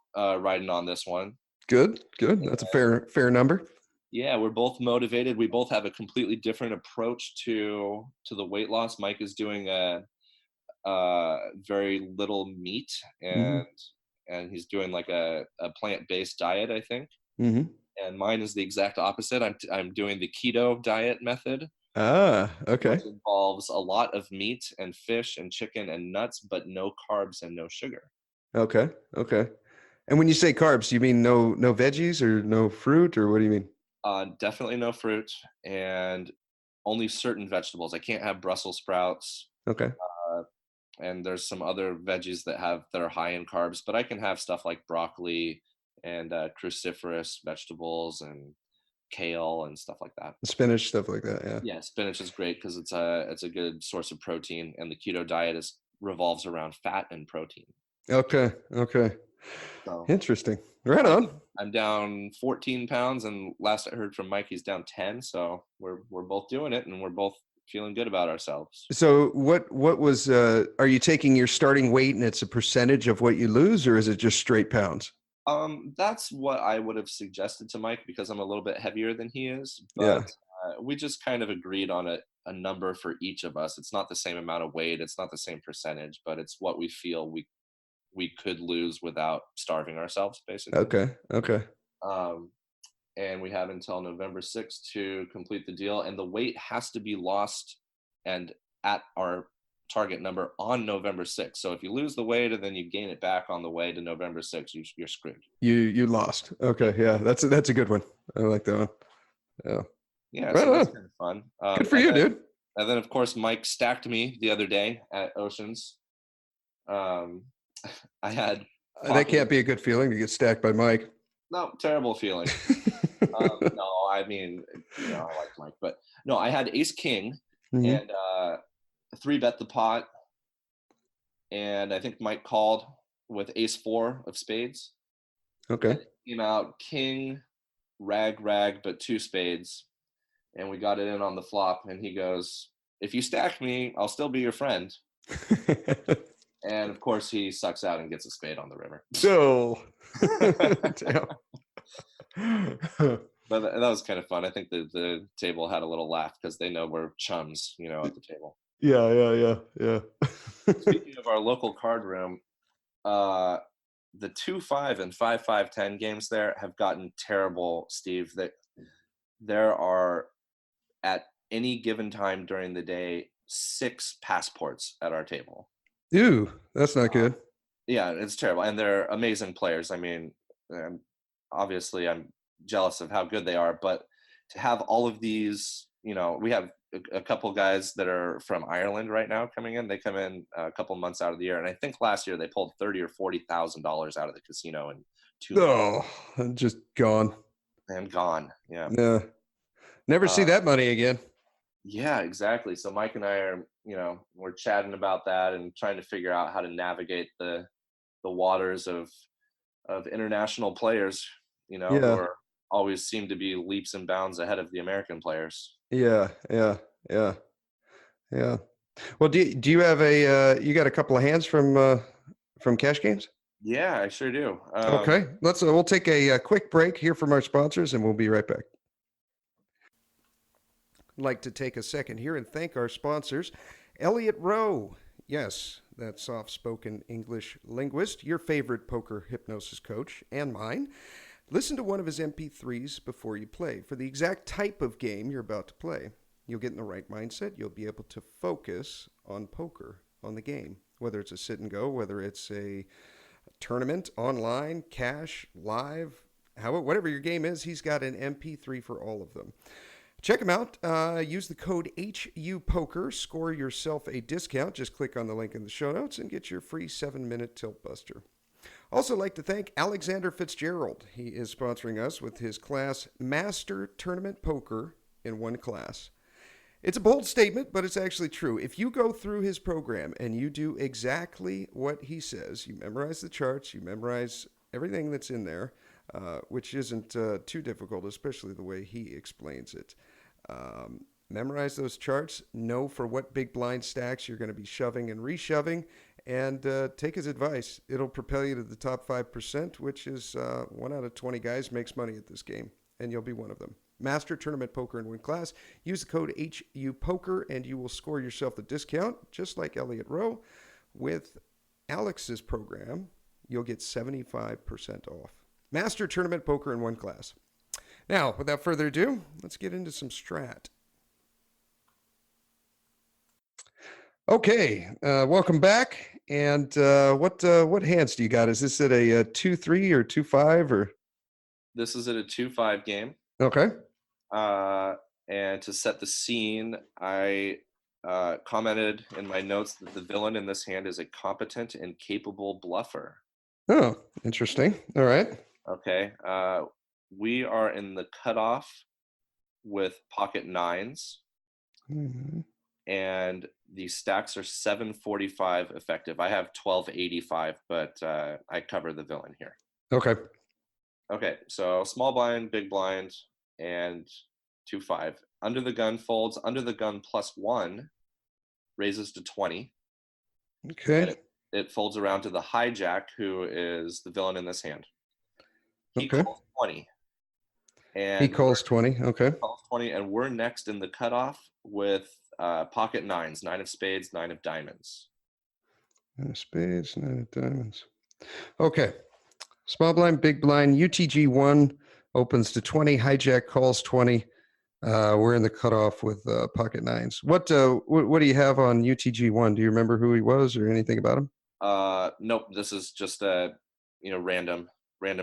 riding on this one. Good. That's a fair number. Yeah, we're both motivated. We both have a completely different approach to the weight loss. Mike is doing a very little meat, Mm-hmm. and he's doing like a plant-based diet, I think. Mm-hmm. And mine is the exact opposite. I'm doing the keto diet method, Ah, okay. which involves a lot of meat and fish and chicken and nuts, but no carbs and no sugar. Okay. Okay. And when you say carbs, you mean no veggies or no fruit, or what do you mean? Definitely no fruit and only certain vegetables. I can't have Brussels sprouts, Okay. uh, and there's some other veggies that are high in carbs, but I can have stuff like broccoli and cruciferous vegetables and kale and stuff like that. Spinach, stuff like that. Yeah. Yeah, spinach is great because it's a good source of protein, and the keto diet is revolves around fat and protein. Okay. Okay. So Interesting. Right I, on. I'm down 14 pounds, and last I heard from Mike, he's down 10. So we're both doing it, and we're both feeling good about ourselves. So what was are you taking your starting weight and it's a percentage of what you lose, or is it just straight pounds? That's what I would have suggested to Mike because I'm a little bit heavier than he is, Yeah. but we just kind of agreed on a number for each of us. It's not the same amount of weight, it's not the same percentage, but it's what we feel we could lose without starving ourselves, basically. Okay. Okay. Um, and we have until November 6th to complete the deal, and the weight has to be lost and at our target number on November 6th. So if you lose the weight and then you gain it back on the way to November 6th, you're screwed. You lost. Okay. Yeah. That's a good one. I like that one. Yeah. Yeah, Right so that's on. kind of fun. Good for you, dude. And then of course Mike stacked me the other day at Oceans. Um, I had That can't be a good feeling to get stacked by Mike. no terrible feeling. No, I mean, I like Mike, but no, I had Ace King Mhm. and three bet the pot, and I think Mike called with Ace four of spades. Okay. Came out King, rag, but two spades, and we got it in on the flop. And he goes, "If you stack me, I'll still be your friend." And of course, he sucks out and gets a spade on the river. So, damn. But that was kind of fun. I think the table had a little laugh because they know we're chums, at the table. Yeah. Speaking of our local card room, the 2-5 and 5-5-10 games there have gotten terrible, Steve. That there are at any given time during the day 6 passports at our table. Ew, that's not good. Yeah, it's terrible, and they're amazing players. I mean, obviously, I'm jealous of how good they are, but to have all of these, we have a couple guys that are from Ireland right now coming in. They come in a couple months out of the year, and I think last year they pulled $30,000 or $40,000 out of the casino in 2 months. Oh, just gone. And gone. Yeah. Yeah. Never see Uh, that money again. yeah, exactly. So Mike and I are, we're chatting about that and trying to figure out how to navigate the waters of international players, who Yeah. are always seem to be leaps and bounds ahead of the American players. Yeah. Well, do you have you got a couple of hands from cash games? Yeah, I sure do. Okay. We'll take a quick break here from our sponsors and we'll be right back. I'd like to take a second here and thank our sponsors. Elliot Roe. Yes, that soft-spoken English linguist, your favorite poker hypnosis coach and mine. Listen to one of his MP3s before you play for the exact type of game you're about to play. You'll get in the right mindset. You'll be able to focus on poker, on the game, whether it's a sit and go, whether it's a tournament, online, cash, live, whatever your game is, he's got an MP3 for all of them. Check him out. Use the code HUPOKER. Score yourself a discount. Just click on the link in the show notes and get your free 7-minute Tilt-Buster. Also like to thank Alexander Fitzgerald. He is sponsoring us with his class Master Tournament Poker in one class. It's a bold statement, but it's actually true. If you go through his program and you do exactly what he says, you memorize the charts, you memorize everything that's in there, which isn't too difficult, especially the way he explains it. Memorize those charts, know for what big blind stacks you're going to be shoving and reshoving, and take his advice. It'll propel you to the top 5%, which is 1 out of 20 guys makes money at this game, and you'll be one of them. Master Tournament Poker and Win class. Use the code HUPOKER and you will score yourself the discount, just like Elliot Roe. With Alex's program, you'll get 75% off. Master Tournament Poker and Win class. Now, without further ado, let's get into some strat. Okay, welcome back. And what hands do you got? Is this at a 2-3 or 2-5 or? This is at a 2-5 game. Okay. And to set the scene, I commented in my notes that the villain in this hand is a competent and capable bluffer. Oh, interesting. All right. Okay. We are in the cutoff with pocket nines. Mm-hmm. And the stacks are 745 effective. I have 1285, but I cover the villain here. Okay. Okay, so small blind, big blind, and 2-5. Under the gun folds. Under the gun +1 raises to 20. Okay. And it folds around to the hijack, who is the villain in this hand. He calls 20. And he calls 20. Okay. He calls 20, and we're next in the cutoff with pocket nines, 9 of spades, 9 of diamonds. 9 of spades, 9 of diamonds. Okay. Small blind, big blind, UTG 1 opens to 20, hijack calls 20. We're in the cutoff with pocket nines. What do you have on UTG 1? Do you remember who he was or anything about him? Nope. This is just a random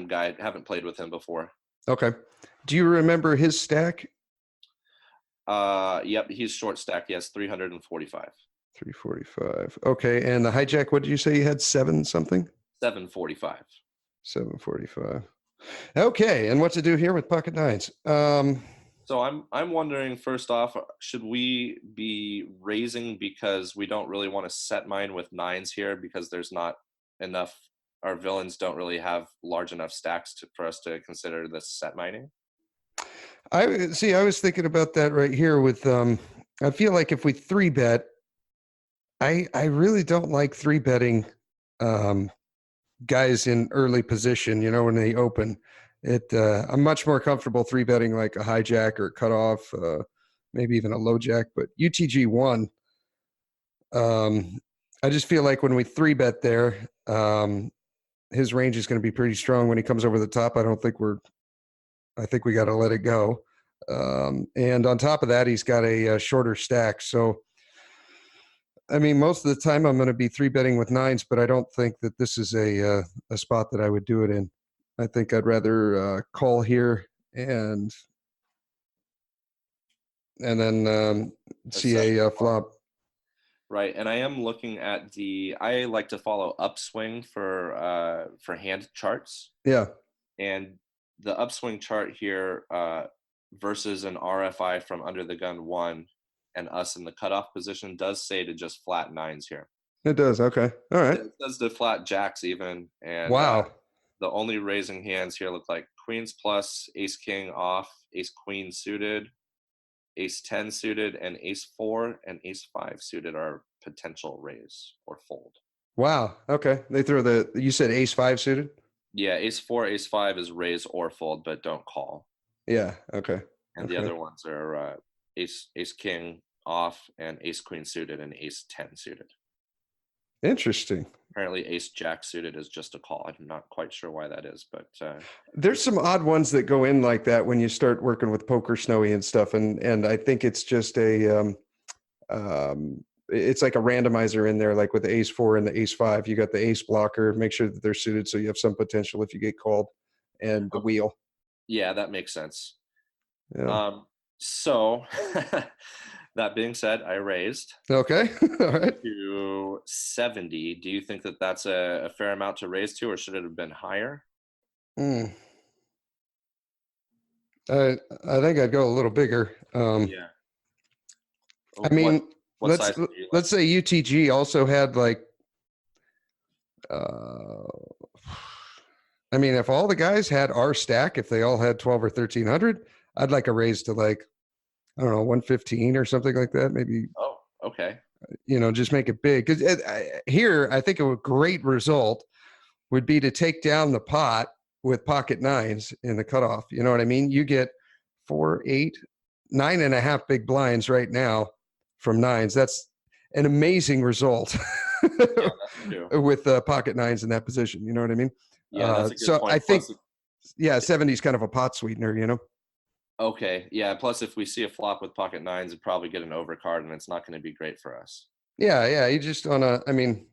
guy. Haven't played with him before. Okay. Do you remember his stack? Yep, he's short stack. Yes, 345. 345. Okay, and the hijack, what did you say you had? 7 something? 745. 745. Okay, and what to do here with pocket nines? So I'm wondering, first off, should we be raising because we don't really want to set mine with nines here because there's not enough, our villains don't really have large enough stacks for us to consider this set mining? I was thinking about that right here with I feel like if we 3-bet, I really don't like 3-betting guys in early position, when they open. I'm much more comfortable 3-betting like a hijack or a cutoff, maybe even a low jack, but UTG 1, I just feel like when we 3-bet there, his range is going to be pretty strong when he comes over the top. I think we got to let it go. And on top of that, he's got a shorter stack. So, I mean, most of the time I'm going to be 3-betting with nines, but I don't think that this is a spot that I would do it in. I think I'd rather call here and then see a flop. Right, and I am looking at I like to follow upswing for hand charts. Yeah. And the upswing chart here versus an RFI from under the gun 1 and us in the cutoff position does say to just flat nines here. It does. Okay. All right. It says to flat jacks even. And wow. The only raising hands here look like queens plus, ace king off, ace queen suited, ace 10 suited, and ace 4 and ace 5 suited are potential raise or fold. Wow. Okay. They throw you said ace 5 suited? Yeah, ace 4, ace 5 is raise or fold, but don't call. Yeah. Okay. And the other ones are ace king off and ace queen suited and ace 10 suited. Interesting. Apparently ace jack suited is just a call. I'm not quite sure why that is, but there's some odd ones that go in like that when you start working with Poker Snowy and stuff, and I think it's just it's like a randomizer in there, like with the ace 4 and the ace 5. You got the ace blocker, make sure that they're suited so you have some potential if you get called, and the wheel. Yeah, that makes sense. Yeah. So that being said, I raised. Okay. All right. To 70. Do you think that that's a fair amount to raise to, or should it have been higher? I think I'd go a little bigger. Yeah. I mean, what let's say UTG also had like, I mean, if all the guys had our stack, if they all had 12 or 1300, I'd like a raise to like, I don't know, 115 or something like that. Maybe. Oh, okay. Just make it big. Because here, I think a great result would be to take down the pot with pocket nines in the cutoff. You know what I mean? You get 4, 8, 9.5 big blinds right now from nines. That's an amazing result Yeah, that's true. with pocket nines in that position. You know what I mean? Yeah, that's a good So point. I think, yeah, 70 is kind of a pot sweetener, you know? Okay, yeah. Plus, if we see a flop with pocket nines, it'd probably get an overcard, and it's not going to be great for us. Yeah. You just want to, I mean,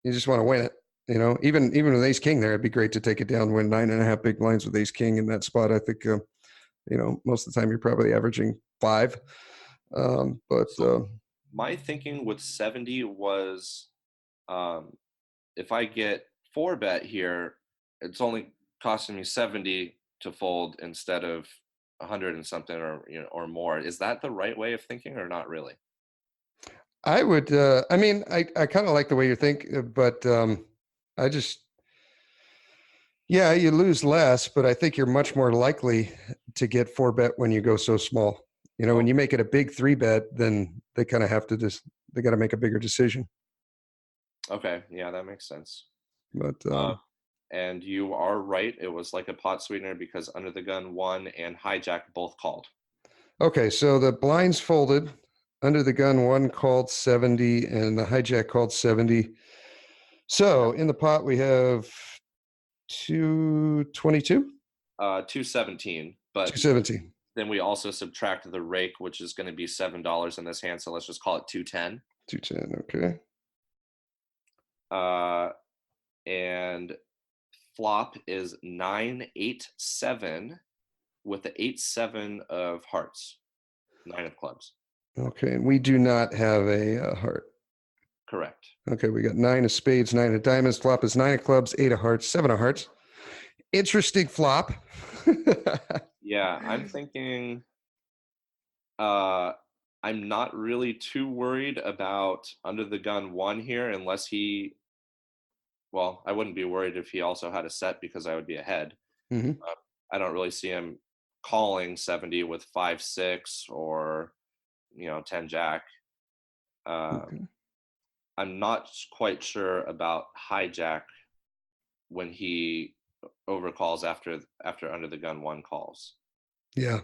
you just want to win it. You know, even with ace king there, it'd be great to take it down, win 9.5 big blinds with ace king in that spot. I think, you know, most of the time you're probably averaging 5. So my thinking with 70 was, um, if I get 4-bet here, it's only costing me 70 to fold instead of 100 and something, or or more. Is that the right way of thinking, or not really? I would, I mean, I kind of like the way you think, but I just, yeah, you lose less, but I think you're much more likely to get 4-bet when you go so small. You know, when you make it a big 3-bet, then they kind of have to just, they got to make a bigger decision. Okay, yeah, that makes sense. But And you are right. It was like a pot sweetener because under the gun 1 and hijack both called. okay, so the blinds folded, under the gun 1 called 70, and the hijack called 70. So in the pot we have 222, 217, but 217, then we also subtract the rake, which is going to be $7 in this hand. So let's just call it 210. 210. Okay. And flop is 9-8-7 with the 8-7 of hearts, 9 of clubs. Okay, and we do not have a heart. Correct. Okay, we got 9 of spades, 9 of diamonds. Flop is 9 of clubs, 8 of hearts, 7 of hearts. Interesting flop. Yeah, I'm thinking I'm not really too worried about under the gun 1 here unless he, well, I wouldn't be worried if he also had a set because I would be ahead. Hmm. I don't really see him calling 70 with 5-6 or 10 jack. Okay. I'm not quite sure about hijack when he overcalls after under the gun 1 calls. Yeah.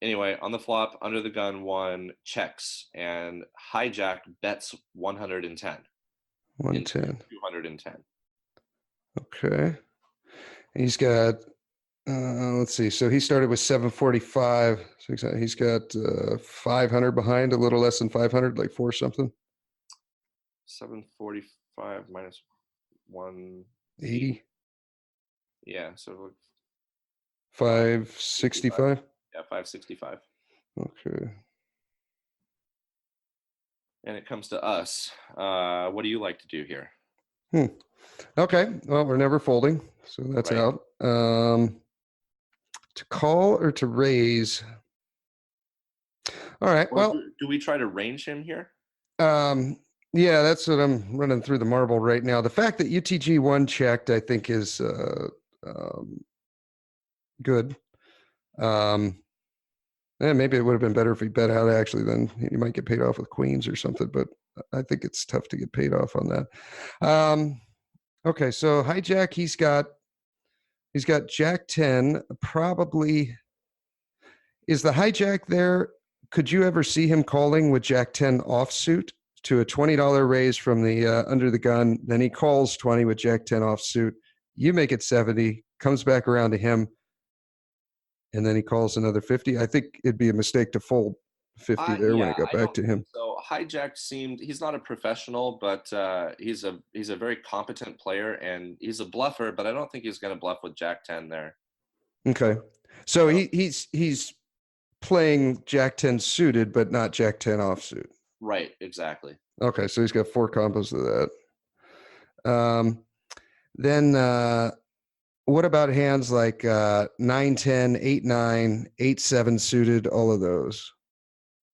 Anyway, on the flop, under the gun 1 checks and hijack bets 110. 110. 210. Okay. He's got, let's see. So he started with 745. So he's got 500 behind, a little less than 500, like 4 something. 745 minus 180. 80. Yeah, so 565. Yeah, 565. Okay. And it comes to us. What do you like to do here? Okay. Well, we're never folding, so that's Right. out. To call or to raise? All right. Or Well, do we try to range him here? yeah, that's what I'm running through the marble right now. The fact that UTG 1 checked, I think, is good. And maybe it would have been better if he bet out, actually, then he might get paid off with queens or something, but I think it's tough to get paid off on that. Okay, so hijack, he's got jack 10, probably. Is the hijack there? Could you ever see him calling with jack 10 offsuit to a $20 raise from the under the gun? Then he calls 20 with jack 10 offsuit. You make it 70, comes back around to him, and then he calls another 50. I think it'd be a mistake to fold 50 there when it got back to him. So hijack he's not a professional, but he's a very competent player, and he's a bluffer, but I don't think he's going to bluff with jack 10 there. Okay. So he's playing jack 10 suited, but not jack 10 offsuit. Right, exactly. Okay, so he's got 4 combos of that. Then what about hands like 9-10, 8-9, 8-7 suited, all of those?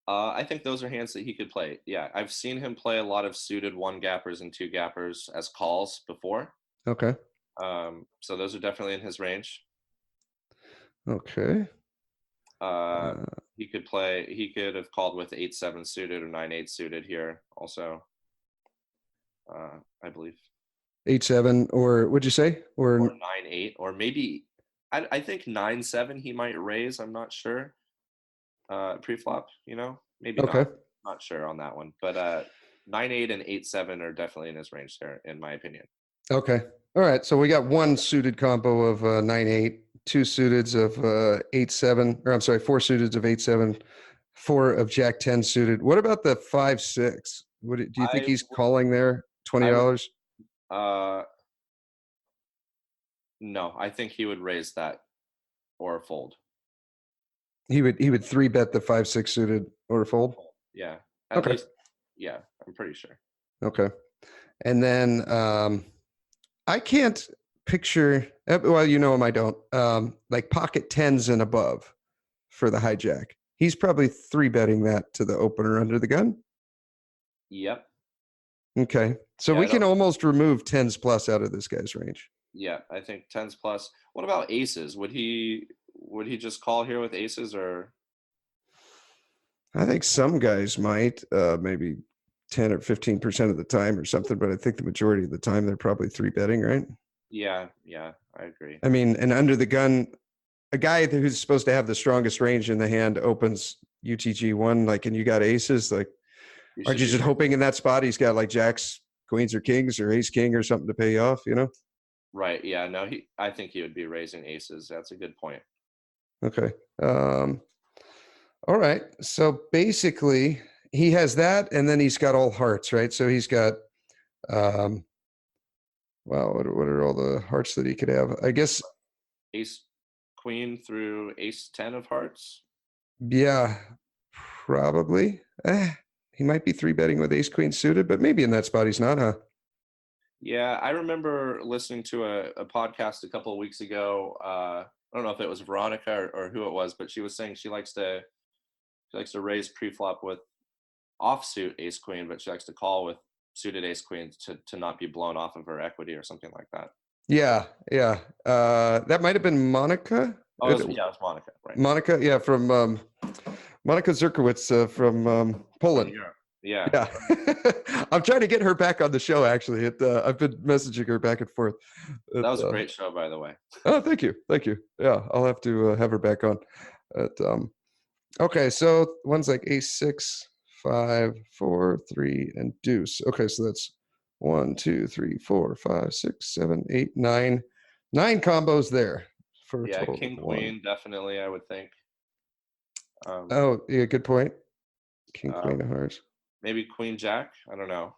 I think those are hands that he could play. Yeah, I've seen him play a lot of suited 1-gappers and 2-gappers as calls before. Okay. So those are definitely in his range. Okay. He could have called with 8-7 suited or 9-8 suited here also. I believe 8-7, or what'd you say? Or 9-8, or maybe I think 9-7 he might raise. I'm not sure. Pre-flop, maybe Okay. not sure on that one. But 9-8 and 8-7 are definitely in his range there, in my opinion. Okay. All right. So we got one suited combo of 9-8, two suiteds of 8-7, or I'm sorry, four suiteds of 8-7, four of Jack 10 suited. What about the 5-6? Do you think I he's calling there I would $20? no, I think he would raise that or fold. He would three bet the 5-6 suited or fold. Yeah, at Okay. least. Yeah, I'm pretty sure. Okay. And then I can't picture, well, you know him, I don't, like pocket tens and above for the hijack. He's probably three betting that to the opener under the gun. Yep. Okay. So Yeah, we can almost remove tens plus out of this guy's range. Yeah, I think tens plus. What about aces? Would he just call here with aces, or? I think some guys might, maybe 10 or 15% of the time or something, but I think the majority of the time they're probably three betting, right? Yeah, I agree. I mean, and under the gun, a guy who's supposed to have the strongest range in the hand opens UTG one, like, and you got aces, like, aren't you just hoping in that spot he's got like jacks, queens, or kings, or ace king, or something to pay you off? Right. Yeah. No. I think he would be raising aces. That's a good point. Okay. All right. So basically, he has that, and then he's got all hearts, right? So he's got, wow, what are all the hearts that he could have? I guess, Ace, queen through ace 10 of hearts. yeah, probably. He might be three betting with ace queen suited, but maybe in that spot he's not, huh? Yeah, I remember listening to a podcast a couple of weeks ago. I don't know if it was Veronica or who it was, but she was saying she likes to raise pre-flop with offsuit ace queen, but she likes to call with suited ace queen to not be blown off of her equity or something like that. Yeah. That might have been Monica. Oh, it was Monica, right? Monica, yeah, from Monica Zerkowitz from Poland. From Europe. Yeah. I'm trying to get her back on the show. Actually, I've been messaging her back and forth. That was a great show, by the way. Oh, thank you. Yeah, I'll have to have her back on. Okay, so one's like ace-6, 5, 4, 3, and deuce. Okay, so that's 1, 2, 3, 4, 5, 6, 7, 8, 9. 9 combos there for a total king of 1. queen definitely, I would think. Oh, yeah, good point. King queen of hearts. Maybe queen jack. I don't know.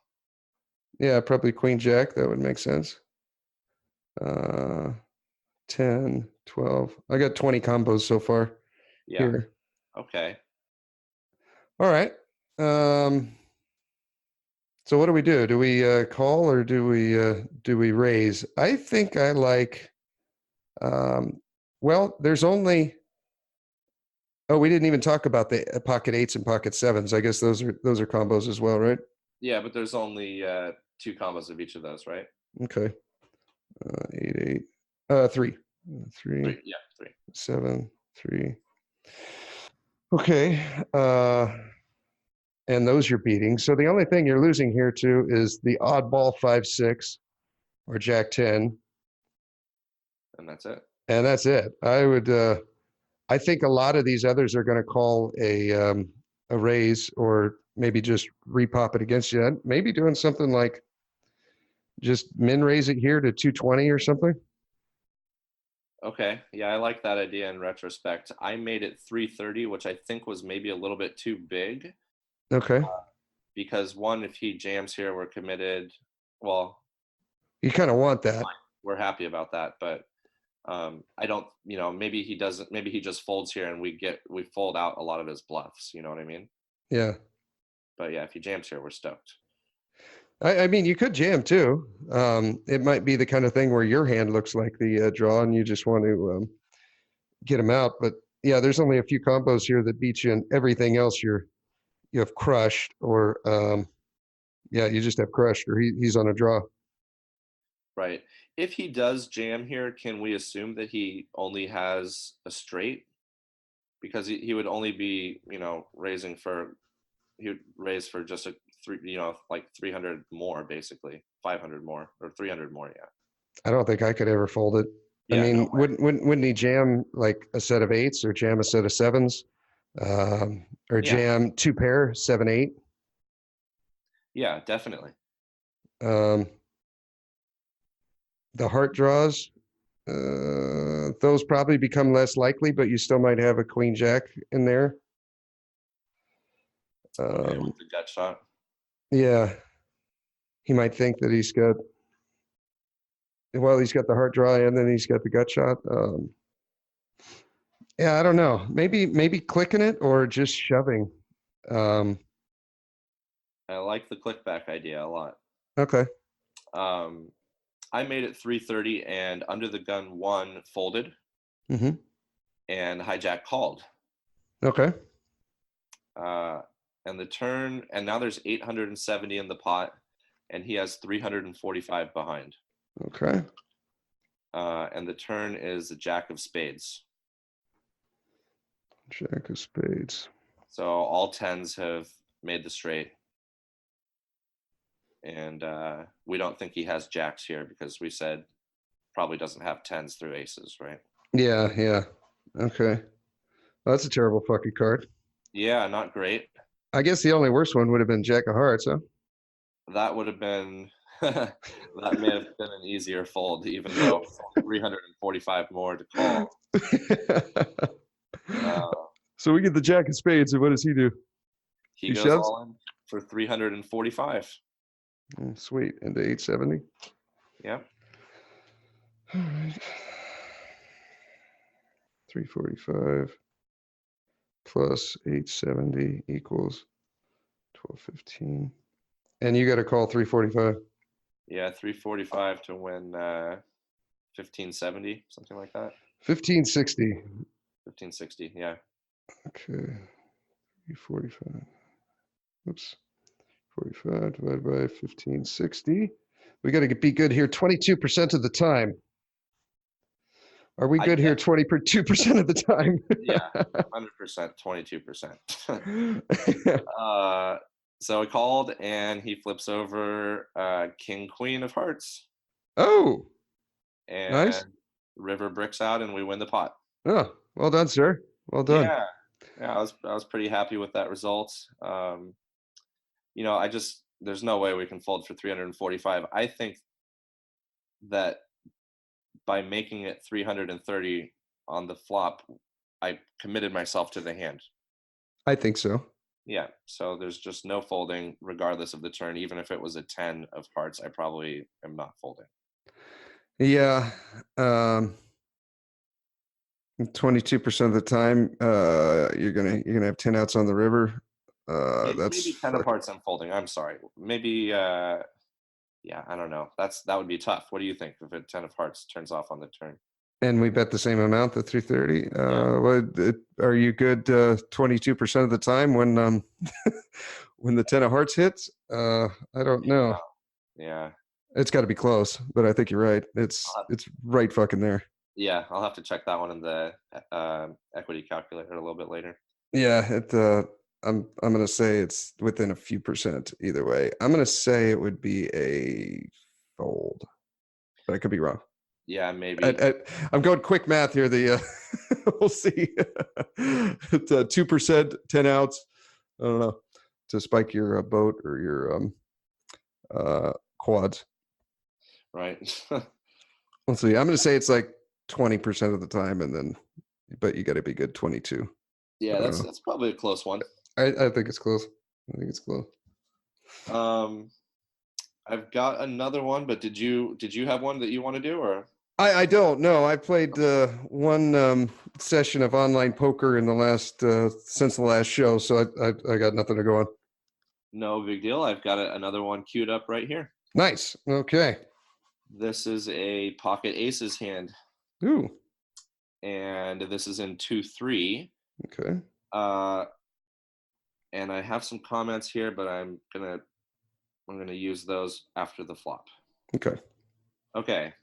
Yeah, probably queen jack. That would make sense. 10, 12. I got 20 combos so far. Yeah. Here. Okay. All right. So what do we do? Do we call or do we raise? I think I like. Well, there's only. Oh, we didn't even talk about the pocket eights and pocket sevens. I guess those are combos as well, right? Yeah, but there's only 2 combos of each of those, right? Okay. 8, 3. 3. Yeah, 3. 7, 3. Okay. And those you're beating. So the only thing you're losing here too is the oddball 5-6 or Jack 10. And that's it. And that's it. I think a lot of these others are going to call a raise or maybe just repop it against you. Maybe doing something like just min raise it here to 220 or something. Okay. Yeah, I like that idea in retrospect. I made it 330, which I think was maybe a little bit too big. Okay. Because one, if he jams here, we're committed. Well, you kind of want that. We're happy about that, but I don't, maybe he doesn't, maybe he just folds here and we fold out a lot of his bluffs. You know what I mean? Yeah. But yeah, if he jams here, we're stoked. I mean, you could jam too. It might be the kind of thing where your hand looks like the draw and you just want to get him out. But yeah, there's only a few combos here that beat you, and everything else you have crushed, or you just have crushed, or he's on a draw. Right. If he does jam here, can we assume that he only has a straight? Because he would only be, raising for, he would raise for just a 300 more, basically 500 more or 300 more. Yeah. I don't think I could ever fold it. I Yeah, mean, no way. wouldn't he jam like a set of eights or jam a set of sevens, or Yeah, jam two pair 7/8? yeah, definitely. Um, the heart draws, those probably become less likely, but you still might have a queen jack in there. Okay, with the gut shot. Yeah, he might think that he's got the heart draw and then he's got the gut shot. Yeah, I don't know. Maybe clicking it or just shoving. Um, I like the click back idea a lot. okay. Um, I made it 330 and under the gun one folded Mm-hmm. and hijack called. Okay. Uh, and the turn, and now there's 870 in the pot, and he has 345 behind. Okay. And the turn is a jack of spades. Jack of spades. So all tens have made the straight. And we don't think he has jacks here because we said probably doesn't have tens through aces, right? Yeah, yeah. Okay. Well, that's a terrible fucking card. Yeah, not great. I guess the only worst one would have been Jack of Hearts, huh? That would have been, that may have been an easier fold, even though 345 more to call. So we get the Jack of spades, and what does he do? He He goes shoves? all in for 345. Sweet. Into 870. Yep. All right. 345 plus 870 equals 1215. And you got to call 345. Yeah, 345 to win 1570, something like that. 1560. 1560, yeah. Okay. 345. Oops. 45 divided by 1560. We got to be good here 22% of the time. Are we good here 22% of the time? Yeah, 100%, 22%. So he called and he flips over King Queen of Hearts. Oh, And nice. river bricks out and we win the pot. Oh, well done, sir. Well done. Yeah, I was pretty happy with that result. There's no way we can fold for 345. I think that by making it 330 on the flop, I committed myself to the hand. I think so. Yeah, so there's just no folding regardless of the turn. Even if it was a 10 of hearts, I probably am not folding. Yeah. 22% of the time, you're gonna have 10 outs on the river. Maybe 10 of hearts I'm folding. I'm sorry. Maybe yeah, I don't know. That would be tough. What do you think if a 10 of hearts turns off on the turn? And we bet the same amount, the 330. Are you good 22% of the time when when the 10 of hearts hits? I don't know. Yeah. It's got to be close, but I think you're right. It's right fucking there. Yeah, I'll have to check that one in the equity calculator a little bit later. Yeah, I'm gonna say it's within a few percent either way. I'm gonna say it would be a fold, but I could be wrong. Yeah, maybe. I'm going quick math here. We'll see. It's 2%, 10 outs. I don't know, to spike your boat or your quads. Right. Let's see. I'm going to say it's like 20% of the time, but you got to be good 22. Yeah, that's probably a close one. I think it's close. I've got another one, but did you have one that you want to do, or? I don't know. I played one session of online poker in the last since the last show, so I got nothing to go on. No big deal. I've got another one queued up right here. Nice. Okay. This is a pocket aces hand. Ooh. And this is in 2-3. Okay. And I have some comments here, but I'm gonna use those after the flop. Okay. Okay.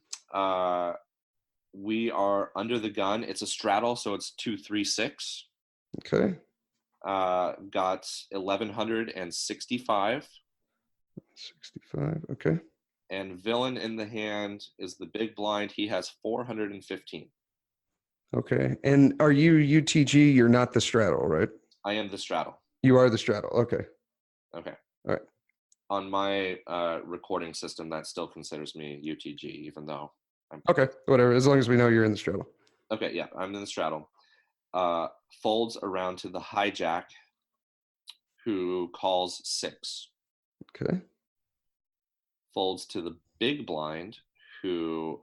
We are under the gun. It's a straddle, so it's 2-3-6. Okay. Got 1165. 65. Okay. And villain in the hand is the big blind. He has 415. Okay. And are you UTG? You're not the straddle, right? I am the straddle. You are the straddle. Okay. Okay. All right. On my recording system, that still considers me UTG, even though I'm Okay. Whatever. As long as we know you're in the straddle. okay. Yeah, I'm in the straddle. Folds around to the hijack, who calls 6. Okay. Folds to the big blind, who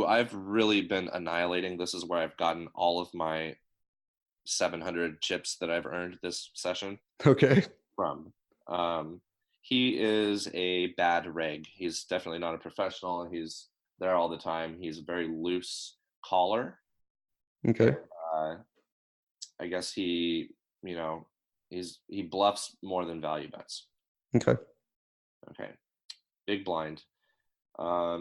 I've really been annihilating. This is where I've gotten all of my 700 chips that I've earned this session Okay. from. He is a bad reg. He's definitely not a professional. He's there all the time. He's a very loose caller. Okay. I guess he bluffs more than value bets. Okay. Okay. Big blind.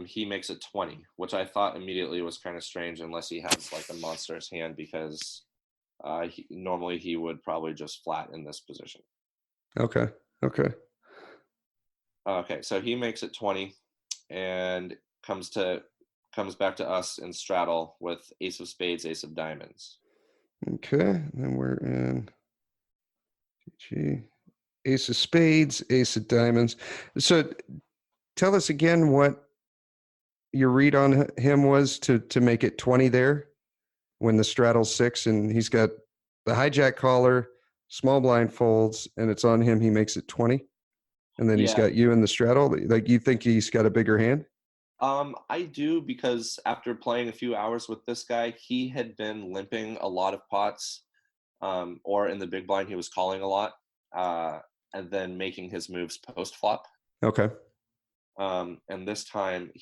He makes it 20, which I thought immediately was kind of strange unless he has like a monstrous hand, because normally he would probably just flat in this position. Okay. Okay. Okay, so he makes it 20 and comes back to us in straddle with ace of spades, ace of diamonds. Okay. And then we're in GG. Ace of spades, ace of diamonds. So tell us again what your read on him was to make it 20 there when the straddle's 6 and he's got the hijack collar, small blind folds, and it's on him. He makes it 20. And then he's Yeah. got you in the straddle. Like, you think he's got a bigger hand? I do, because after playing a few hours with this guy, he had been limping a lot of pots, or in the big blind, he was calling a lot, and then making his moves post flop. Okay. And this time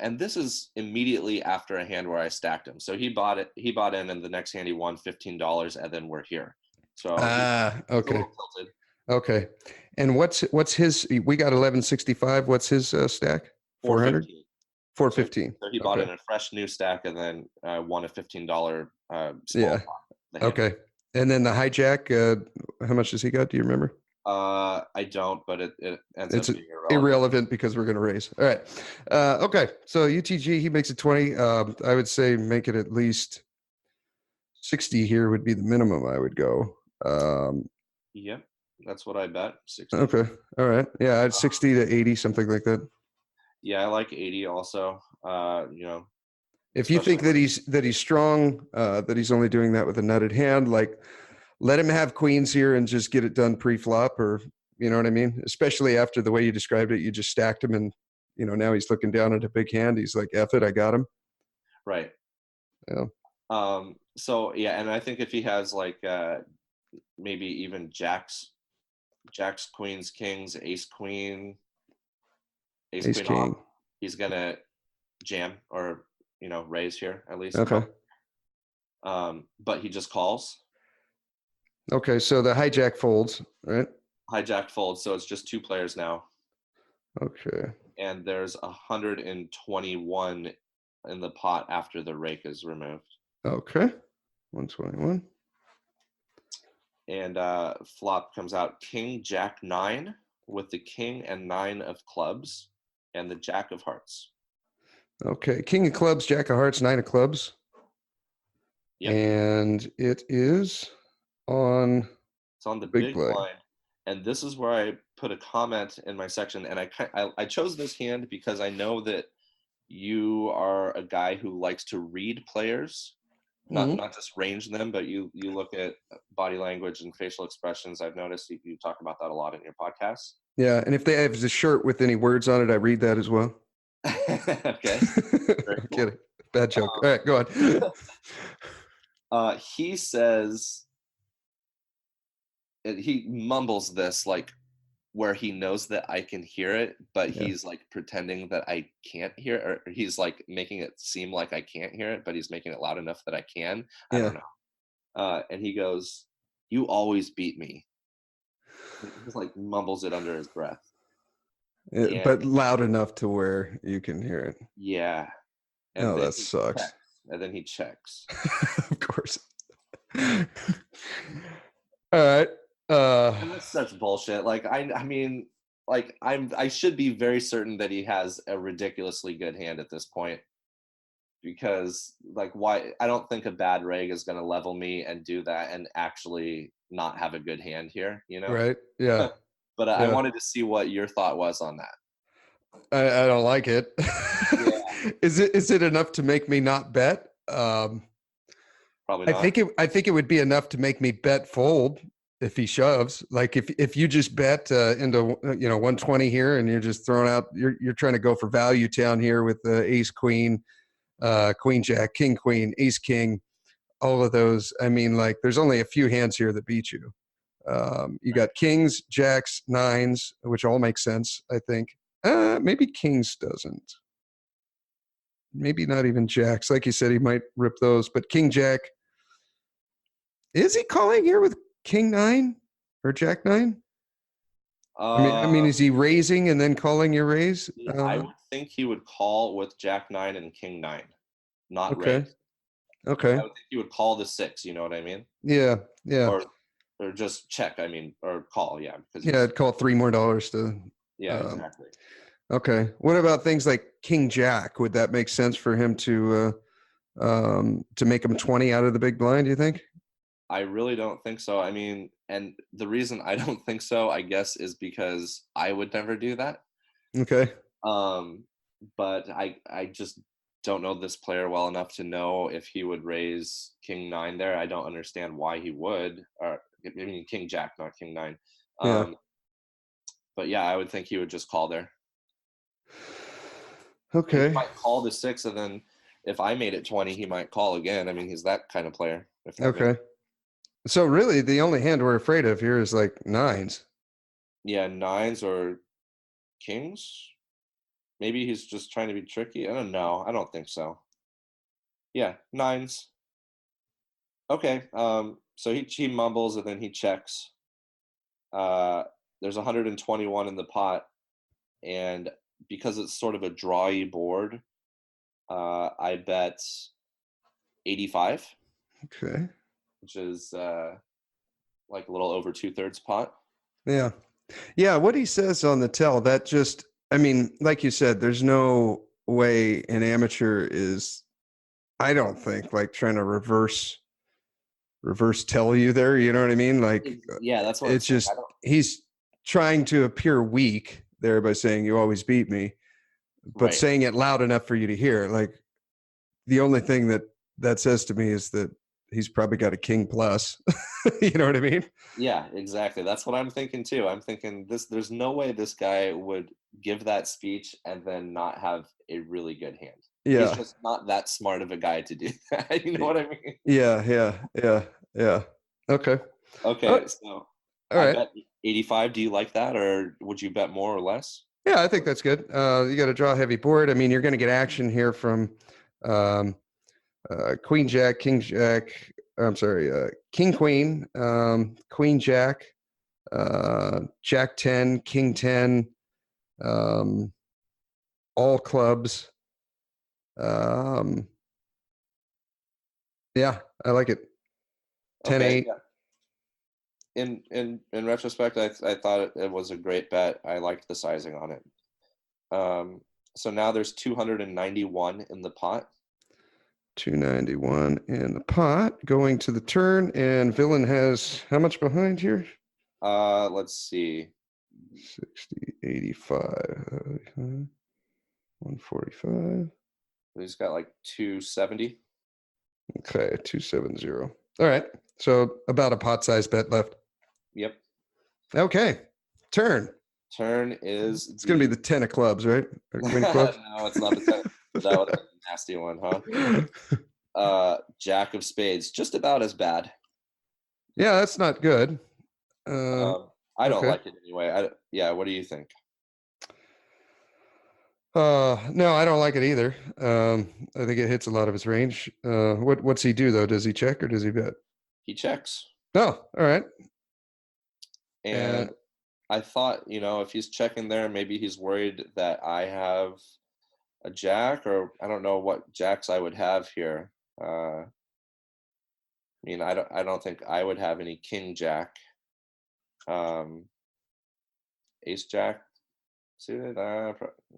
and this is immediately after a hand where I stacked him. So he bought in, and the next hand he won $15, and then we're here. So okay. he's a little tilted. Okay. And what's his, we got 1165. What's his stack? 400? 415. So he bought in a fresh new stack and then won a $15 small Yeah. pot. Okay. And then the hijack, how much does he got? Do you remember? I don't, but it ends It's up being irrelevant because we're going to raise. All right. Okay. So UTG, he makes it 20. I would say make it at least 60 here would be the minimum I would go. Yep. That's what I bet. 60. Okay. All right. Yeah. I'd 60 to 80, something like that. Yeah. I like 80 also. If you think that he's strong, that he's only doing that with a nutted hand, like let him have queens here and just get it done pre-flop, or you know what I mean? Especially after the way you described it, you just stacked him and now he's looking down at a big hand. He's like, F it, I got him. Right. Yeah. So yeah, and I think if he has like maybe even jacks, queens, kings, ace queen King. off, he's gonna jam or raise here at least. Okay. But he just calls. Okay, so the hijack folds, right? Hijack folds, so it's just 2 players now. Okay. And there's 121 in the pot after the rake is removed. Okay. 121. And flop comes out king, jack, 9 with the king and 9 of clubs and the jack of hearts. Okay, king of clubs, jack of hearts, 9 of clubs. Yep. And it is on... It's on the big blind. And this is where I put a comment in my section, and I chose this hand because I know that you are a guy who likes to read players, not just range them, but you look at body language and facial expressions. I've noticed you talk about that a lot in your podcast. Yeah, and if they have a shirt with any words on it, I read that as well. Okay. I'm kidding. Bad joke. All right, go on. He says, he mumbles this like where he knows that I can hear it, but he's like pretending that I can't hear it, or he's like making it seem like I can't hear it, but he's making it loud enough that I can. I don't know. And he goes, "You always beat me." He just like mumbles it under his breath. But loud enough to where you can hear it. Yeah. And that sucks. And then he checks. Of course. All right. And that's such bullshit. Like I mean, like I should be very certain that he has a ridiculously good hand at this point, because like why I don't think a bad reg is going to level me and do that and actually not have a good hand here, you know. Right. Yeah. But I Yeah. wanted to see what your thought was on that. I don't like it. Yeah, Is it enough to make me not bet? probably I not. think it would be enough to make me bet fold if he shoves. Like if you just bet into 120 here and you're just throwing out, you're trying to go for value town here with the ace queen, queen jack, king queen, ace king, all of those. I mean, like there's only a few hands here that beat you. You got kings, jacks, nines, which all make sense, I think. Maybe kings doesn't. Maybe not even jacks. Like you said, he might rip those, but king jack. Is he calling here with king nine or jack nine? I mean, Uh, is he raising and then calling your raise? I would think he would call with jack nine and king nine, not Okay. raise. Okay. I would think he would call the six. You know what I mean? Yeah. Yeah. Or just check. I mean, or call. Yeah, because Yeah. I'd call $3 more to. yeah, exactly. Okay. What about things like king jack? Would that make sense for him to make him 20 out of the big blind? Do you think? I really don't think so. I mean, and the reason I don't think so, I guess, is because I would never do that. Okay. Um, but I just don't know this player well enough to know if he would raise king nine there. I don't understand why he would, or I mean king jack, not king nine. Yeah. But yeah, I would think he would just call there. He Okay. might call the six, and then if I made it 20, he might call again. I mean, he's that kind of player. If that makes Okay. So really, the only hand we're afraid of here is like nines. yeah, nines or kings. Maybe he's just trying to be tricky. I don't know. I don't think so. Yeah, nines. Okay. So he mumbles and then he checks. There's 121 in the pot, and because it's sort of a drawy board, I bet 85, Okay. which is like a little over 2/3 pot. Yeah. Yeah. What he says on the tell, that just, I mean, like you said, there's no way an amateur is, I don't think, like trying to reverse tell you there. You know what I mean? Like Yeah, that's what I'm it's saying. just, he's trying to appear weak there by saying you always beat me, but Right. saying it loud enough for you to hear. Like the only thing that says to me is that he's probably got a king plus. You know what I mean? Yeah, exactly. That's what I'm thinking too. I'm thinking there's no way this guy would give that speech and then not have a really good hand. He's Yeah. just not that smart of a guy to do that. You know what I mean? Yeah. Yeah. Yeah. Yeah. Okay. Oh, Okay, so all I right. bet 85. Do you like that, or would you bet more or less? Yeah, I think that's good. You got to draw a heavy board. I mean, you're going to get action here from um, Queen Jack, King Jack. I'm sorry, King Queen, Queen Jack, Jack 10, King 10, um, all clubs. Um, yeah, I like it. 10 Okay, 8. yeah. In retrospect, I thought it was a great bet. I liked the sizing on it. So now there's 291 in the pot. 291 in the pot going to the turn, and villain has how much behind here? Let's see. 60, 85, 145. He's got like 270. Okay, 270. All right. So about a pot size bet left. Yep. Okay. Turn. Turn is It's going to be the 10 of clubs, right? Or queen of clubs. No, it's not the 10. That would have been a nasty one, huh? Jack of spades, just about as bad. Yeah, that's not good. I don't Okay. like it anyway. Yeah, what do you think? No, I don't like it either. I think it hits a lot of his range. What's he do though? Does he check or does he bet? He checks. Oh, all right. And I thought, if he's checking there, maybe he's worried that I have a jack, or I don't know what jacks I would have here. I mean, I don't think I would have any king jack. Ace jack, suited.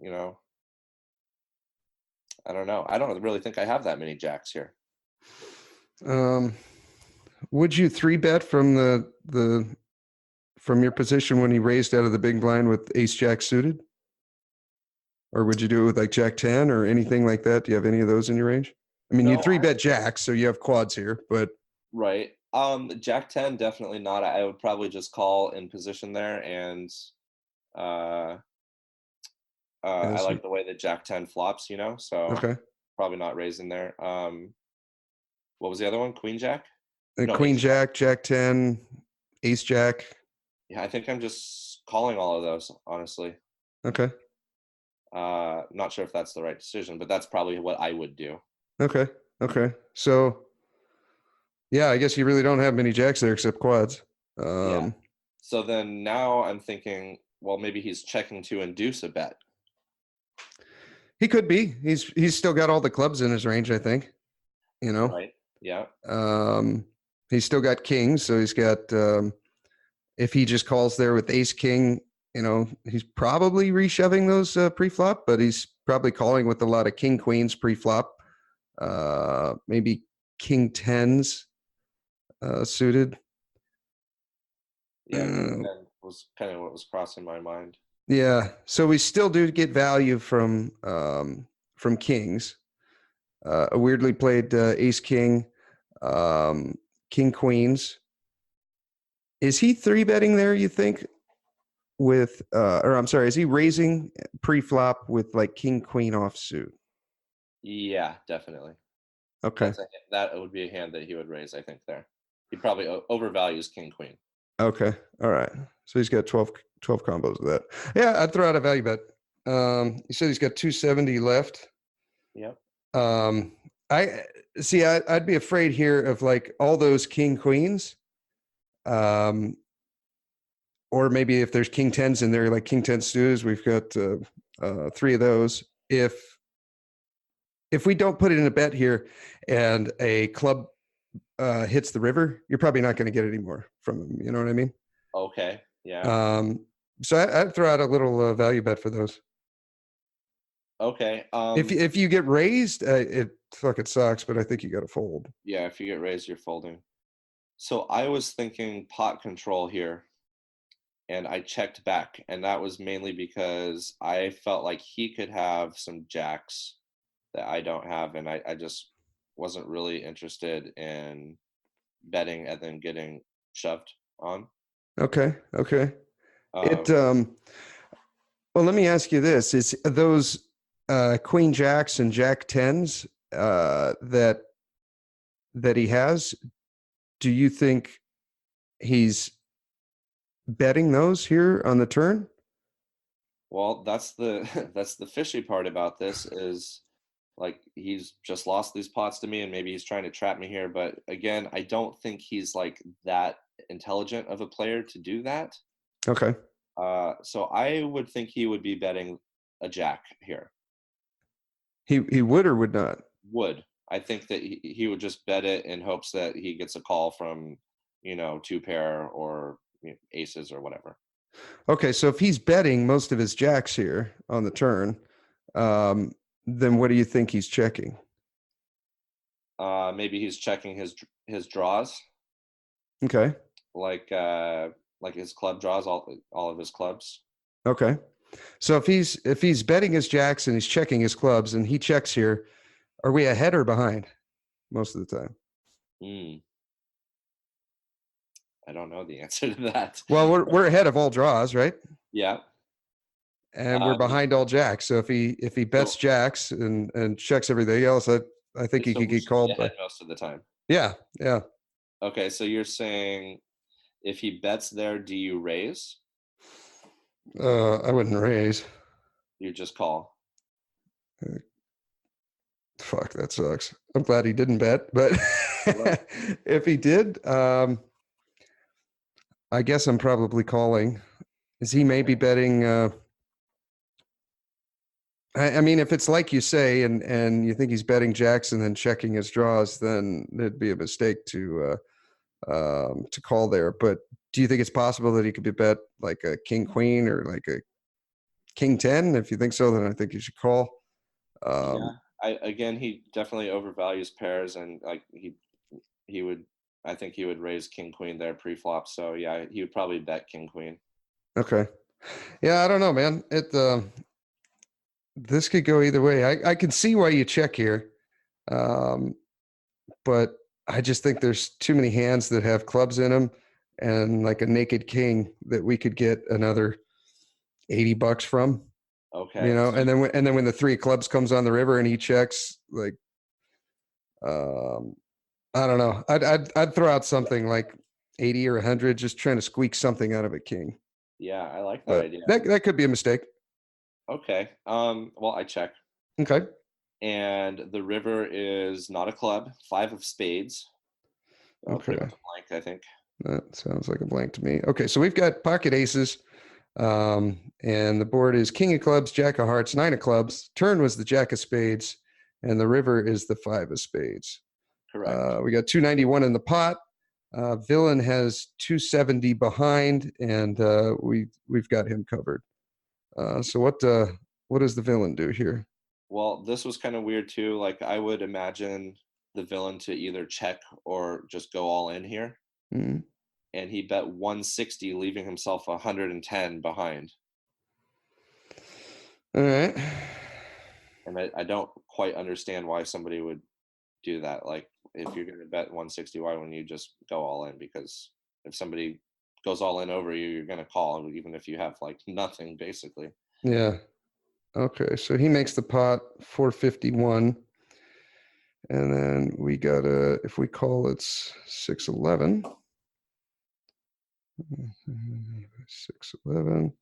You know, I don't know. I don't really think I have that many jacks here. Would you three bet from from your position when he raised out of the big blind with ace jack suited? Or would you do it with like jack 10 or anything like that? Do you have any of those in your range? I mean, you No, three bet jacks, so you have quads here, but right. Jack 10, definitely not. I would probably just call in position there, and uh, I yes. like the way that Jack 10 flops, you know, so Okay. probably not raising there. What was the other one? Queen Jack? No, Queen ace Jack. jack, jack 10, ace jack. Yeah, I think I'm just calling all of those, honestly. Okay. Not sure if that's the right decision, but that's probably what I would do. Okay. Okay. So, yeah, I guess you really don't have many jacks there except quads. Yeah. So then now I'm thinking, well, maybe he's checking to induce a bet. He could be. He's still got all the clubs in his range, I think. You know. Right. Yeah. He's still got kings, so he's got if he just calls there with ace king, you know, he's probably reshoving those pre-flop, but he's probably calling with a lot of king queens pre-flop. Maybe king tens suited. Yeah. That was kind of what was crossing my mind. Yeah. So we still do get value from kings. A weirdly played ace king, king queens. Is he three betting there, you think? With or I'm sorry, is he raising pre-flop with like king queen offsuit? Yeah, definitely. Okay. That would be a hand that he would raise, I think, there. He probably overvalues king queen. Okay. All right. So he's got 12 combos of that. Yeah, I'd throw out a value bet. He said he's got 270 left. Yep. I see. I'd be afraid here of like all those king queens. Or maybe if there's king tens in there, like king 10 stews, we've got three of those. If we don't put it in a bet here and a club hits the river, you're probably not going to get any more from him. You know what I mean? Okay. Yeah. So I'd throw out a little value bet for those. Okay. If you get raised, it fucking sucks, but I think you got to fold. Yeah, if you get raised, you're folding. So I was thinking pot control here, and I checked back, and that was mainly because I felt like he could have some jacks that I don't have, and I just wasn't really interested in betting and then getting shoved on. Okay. It Um, well, let me ask you this: is those queen jacks and jack tens that he has? Do you think he's betting those here on the turn? well, that's the that's the fishy part about this is like he's just lost these pots to me, and maybe he's trying to trap me here. But again, I don't think he's like that intelligent of a player to do that. Okay. So I would think he would be betting a jack here. He would or would not? Would. I think that he would just bet it in hopes that he gets a call from, you know, two pair or aces or whatever. Okay, so if he's betting most of his jacks here on the turn, then what do you think he's checking? Maybe he's checking his draws, Okay. like his club draws, all of his clubs. Okay. So if he's betting his jacks and he's checking his clubs and he checks here, are we ahead or behind most of the time? I don't know the answer to that. Well, we're ahead of all draws, right? Yeah. And we're behind all jacks. So if he bets jacks and checks everything else, I think he So could we get should called be ahead most of the time. Yeah. Okay, so you're saying if he bets there, do you raise? I wouldn't raise. You just call. Fuck, that sucks. I'm glad he didn't bet, but if he did, I guess I'm probably calling. Is he maybe betting? I mean, if it's like you say, and you think he's betting jacks and then checking his draws, then it'd be a mistake to call there. But do you think it's possible that he could be bet like a king queen or like a King 10. If you think so, then I think you should call. Yeah, he definitely overvalues pairs, and like he would, I think he would raise king queen there pre-flop. So yeah, he would probably bet king queen. Okay. Yeah, I don't know, man. This could go either way. I can see why you check here. But I just think there's too many hands that have clubs in them and like a naked king that we could get another $80 from, Okay. and then when the 3 of clubs comes on the river and he checks, like, I don't know. I'd throw out something like 80 or 100, just trying to squeak something out of a king. Yeah, I like that But idea. that could be a mistake. Okay. Well, I check. Okay. And the river is not a club. 5 of spades. I'll put it Okay. with a blank, I think. That sounds like a blank to me. Okay, so we've got pocket aces, and the board is king of clubs, jack of hearts, 9 of clubs. Turn was the jack of spades, and the river is the 5 of spades. Correct. We got 291 in the pot. Villain has 270 behind, and we've got him covered. So what does the villain do here? Well, this was kind of weird too. Like I would imagine the villain to either check or just go all in here. Mm. And he bet 160, leaving himself 110 behind. All right. And I don't quite understand why somebody would do that. Like if you're going to bet 160, why wouldn't you just go all in? Because if somebody goes all in over you, you're going to call, even if you have like nothing, basically. Yeah. Okay, so he makes the pot 451. And then we got if we call it's 611. 611.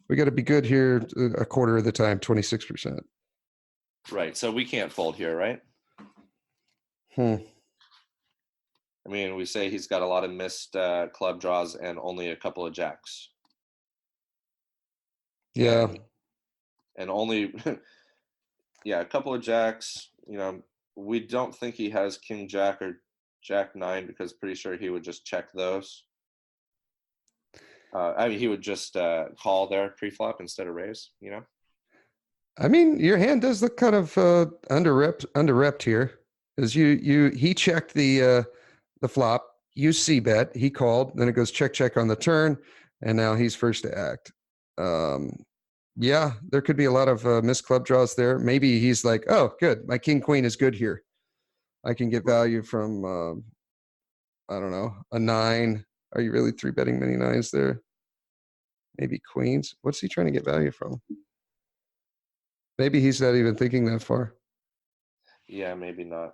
We got to be good here a quarter of the time, 26%. Right. So we can't fold here, right? Hmm. I mean, we say he's got a lot of missed club draws and only a couple of jacks. Yeah. And only, yeah, a couple of jacks. We don't think he has king jack or jack 9 because pretty sure he would just check those. I mean, he would just call there pre-flop instead of raise, I mean, your hand does look kind of under-repped here. As he checked the flop, you see bet, he called, then it goes check on the turn, and now he's first to act. Yeah, there could be a lot of missed club draws there. Maybe he's like, oh, good, my king queen is good here. I can get value from I don't know, a 9. Are you really 3-betting many 9s there? Maybe queens. What's he trying to get value from? Maybe he's not even thinking that far. Yeah, maybe not.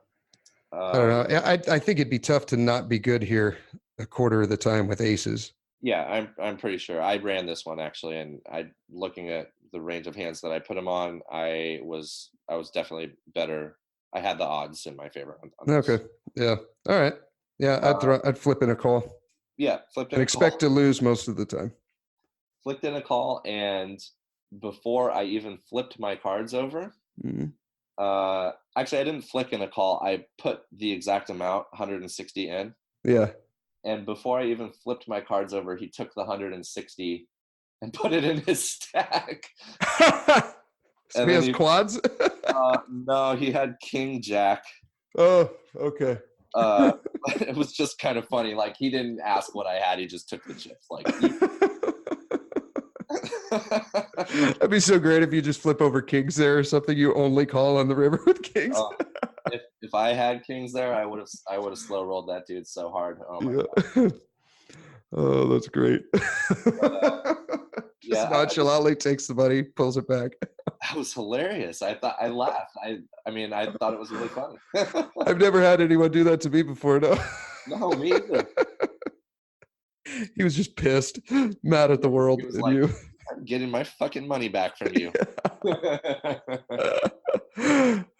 I don't know. I think it'd be tough to not be good here a quarter of the time with aces. Yeah, I'm pretty sure. I ran this one actually, and looking at the range of hands that I put him on, I was definitely better. I had the odds in my favor on this. Okay. Yeah. All right. Yeah, I'd flip in a call. Yeah, flipped in And a expect call. to lose most of the time. Flipped in a call, and before I even flipped my cards over, actually I didn't flick in a call. I put the exact amount, 160 in. Yeah. And before I even flipped my cards over, he took the 160 and put it in his stack. So he has quads? No, he had king jack. Oh, okay. It was just kind of funny. Like he didn't ask what I had; he just took the chips. Like that'd be so great if you just flip over kings there or something. You only call on the river with kings. If I had kings there, I would have slow rolled that dude so hard. Oh my God. Oh, that's great. Just nonchalantly takes the money, pulls it back. That was hilarious. I laughed. I mean, I thought it was really funny. I've never had anyone do that to me before. No. No, me either. He was just pissed, mad at the world and like, you. I'm getting my fucking money back from you.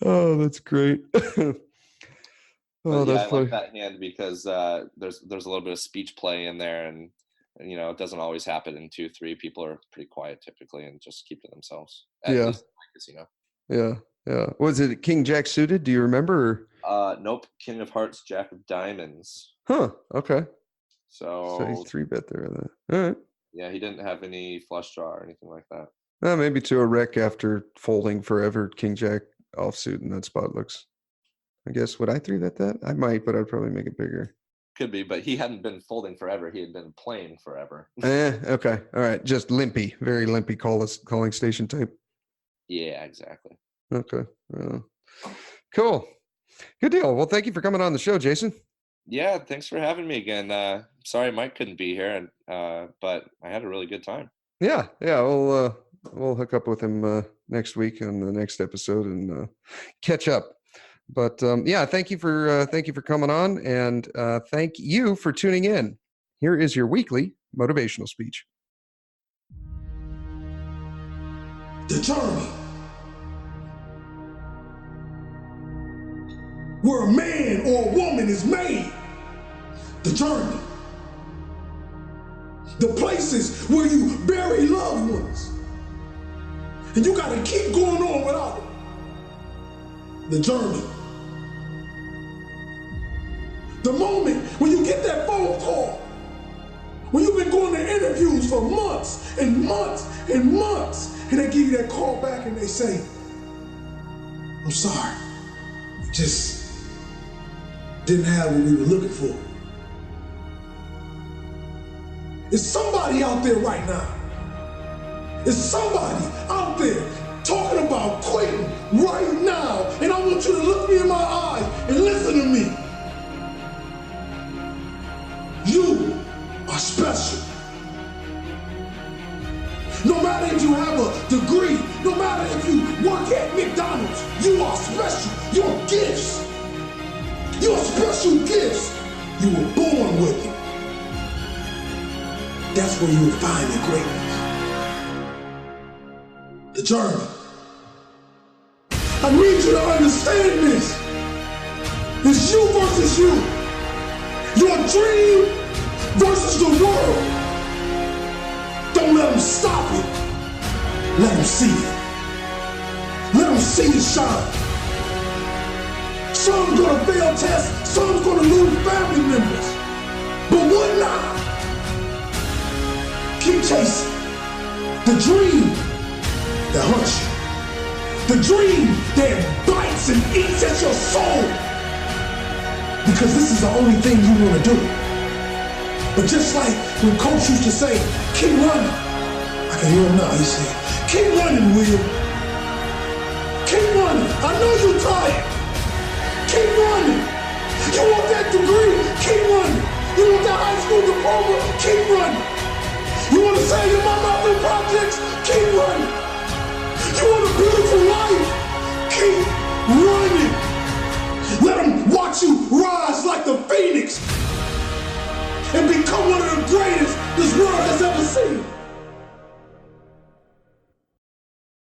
Oh, that's great. Oh, yeah, I like that hand because there's a little bit of speech play in there, and it doesn't always happen in 2-3. People are pretty quiet typically and just keep to themselves. At least in my casino. Yeah. Was it king jack suited? Do you remember? Nope. King of hearts, jack of diamonds. Huh. Okay. So he's 3-bet there. All right. Yeah, he didn't have any flush draw or anything like that. Maybe to a wreck after folding forever King Jack offsuit in that spot looks. I guess, would I 3-bet that? I might, but I'd probably make it bigger. Could be, but he hadn't been folding forever. He had been playing forever. Okay. All right. Just limpy, very limpy calling station type. Yeah, exactly. Okay. Cool. Good deal. Well, thank you for coming on the show, Jason. Yeah, thanks for having me again. Sorry Mike couldn't be here, but I had a really good time. Yeah. We'll hook up with him next week on the next episode and catch up. But thank you for coming on, and thank you for tuning in. Here is your weekly motivational speech. The journey, where a man or a woman is made. The journey, the places where you bury loved ones, and you got to keep going on without it. The journey, the moment when you get that phone call, when you've been going to interviews for months and months and months, and they give you that call back and they say, I'm sorry, we just didn't have what we were looking for. Is somebody out there right now? Is somebody out there talking about quitting right now? And I want you to look me in my eyes and listen to me. You are special. No matter if you have a degree, no matter if you work at McDonald's, you are special. You're gifts. You're special gifts. You were born with it. That's where you will find the greatness. The journey. I need you to understand this. It's you versus you. Your dream versus the world. Don't let them stop it. Let them see it. Let them see it shine. Some's gonna fail tests, some's gonna lose family members. But what not? Keep chasing the dream that haunts you, the dream that bites and eats at your soul, because this is the only thing you want to do. But just like when Coach used to say, keep running, I can hear him now. He said, keep running, Will. Keep running. I know you're tired.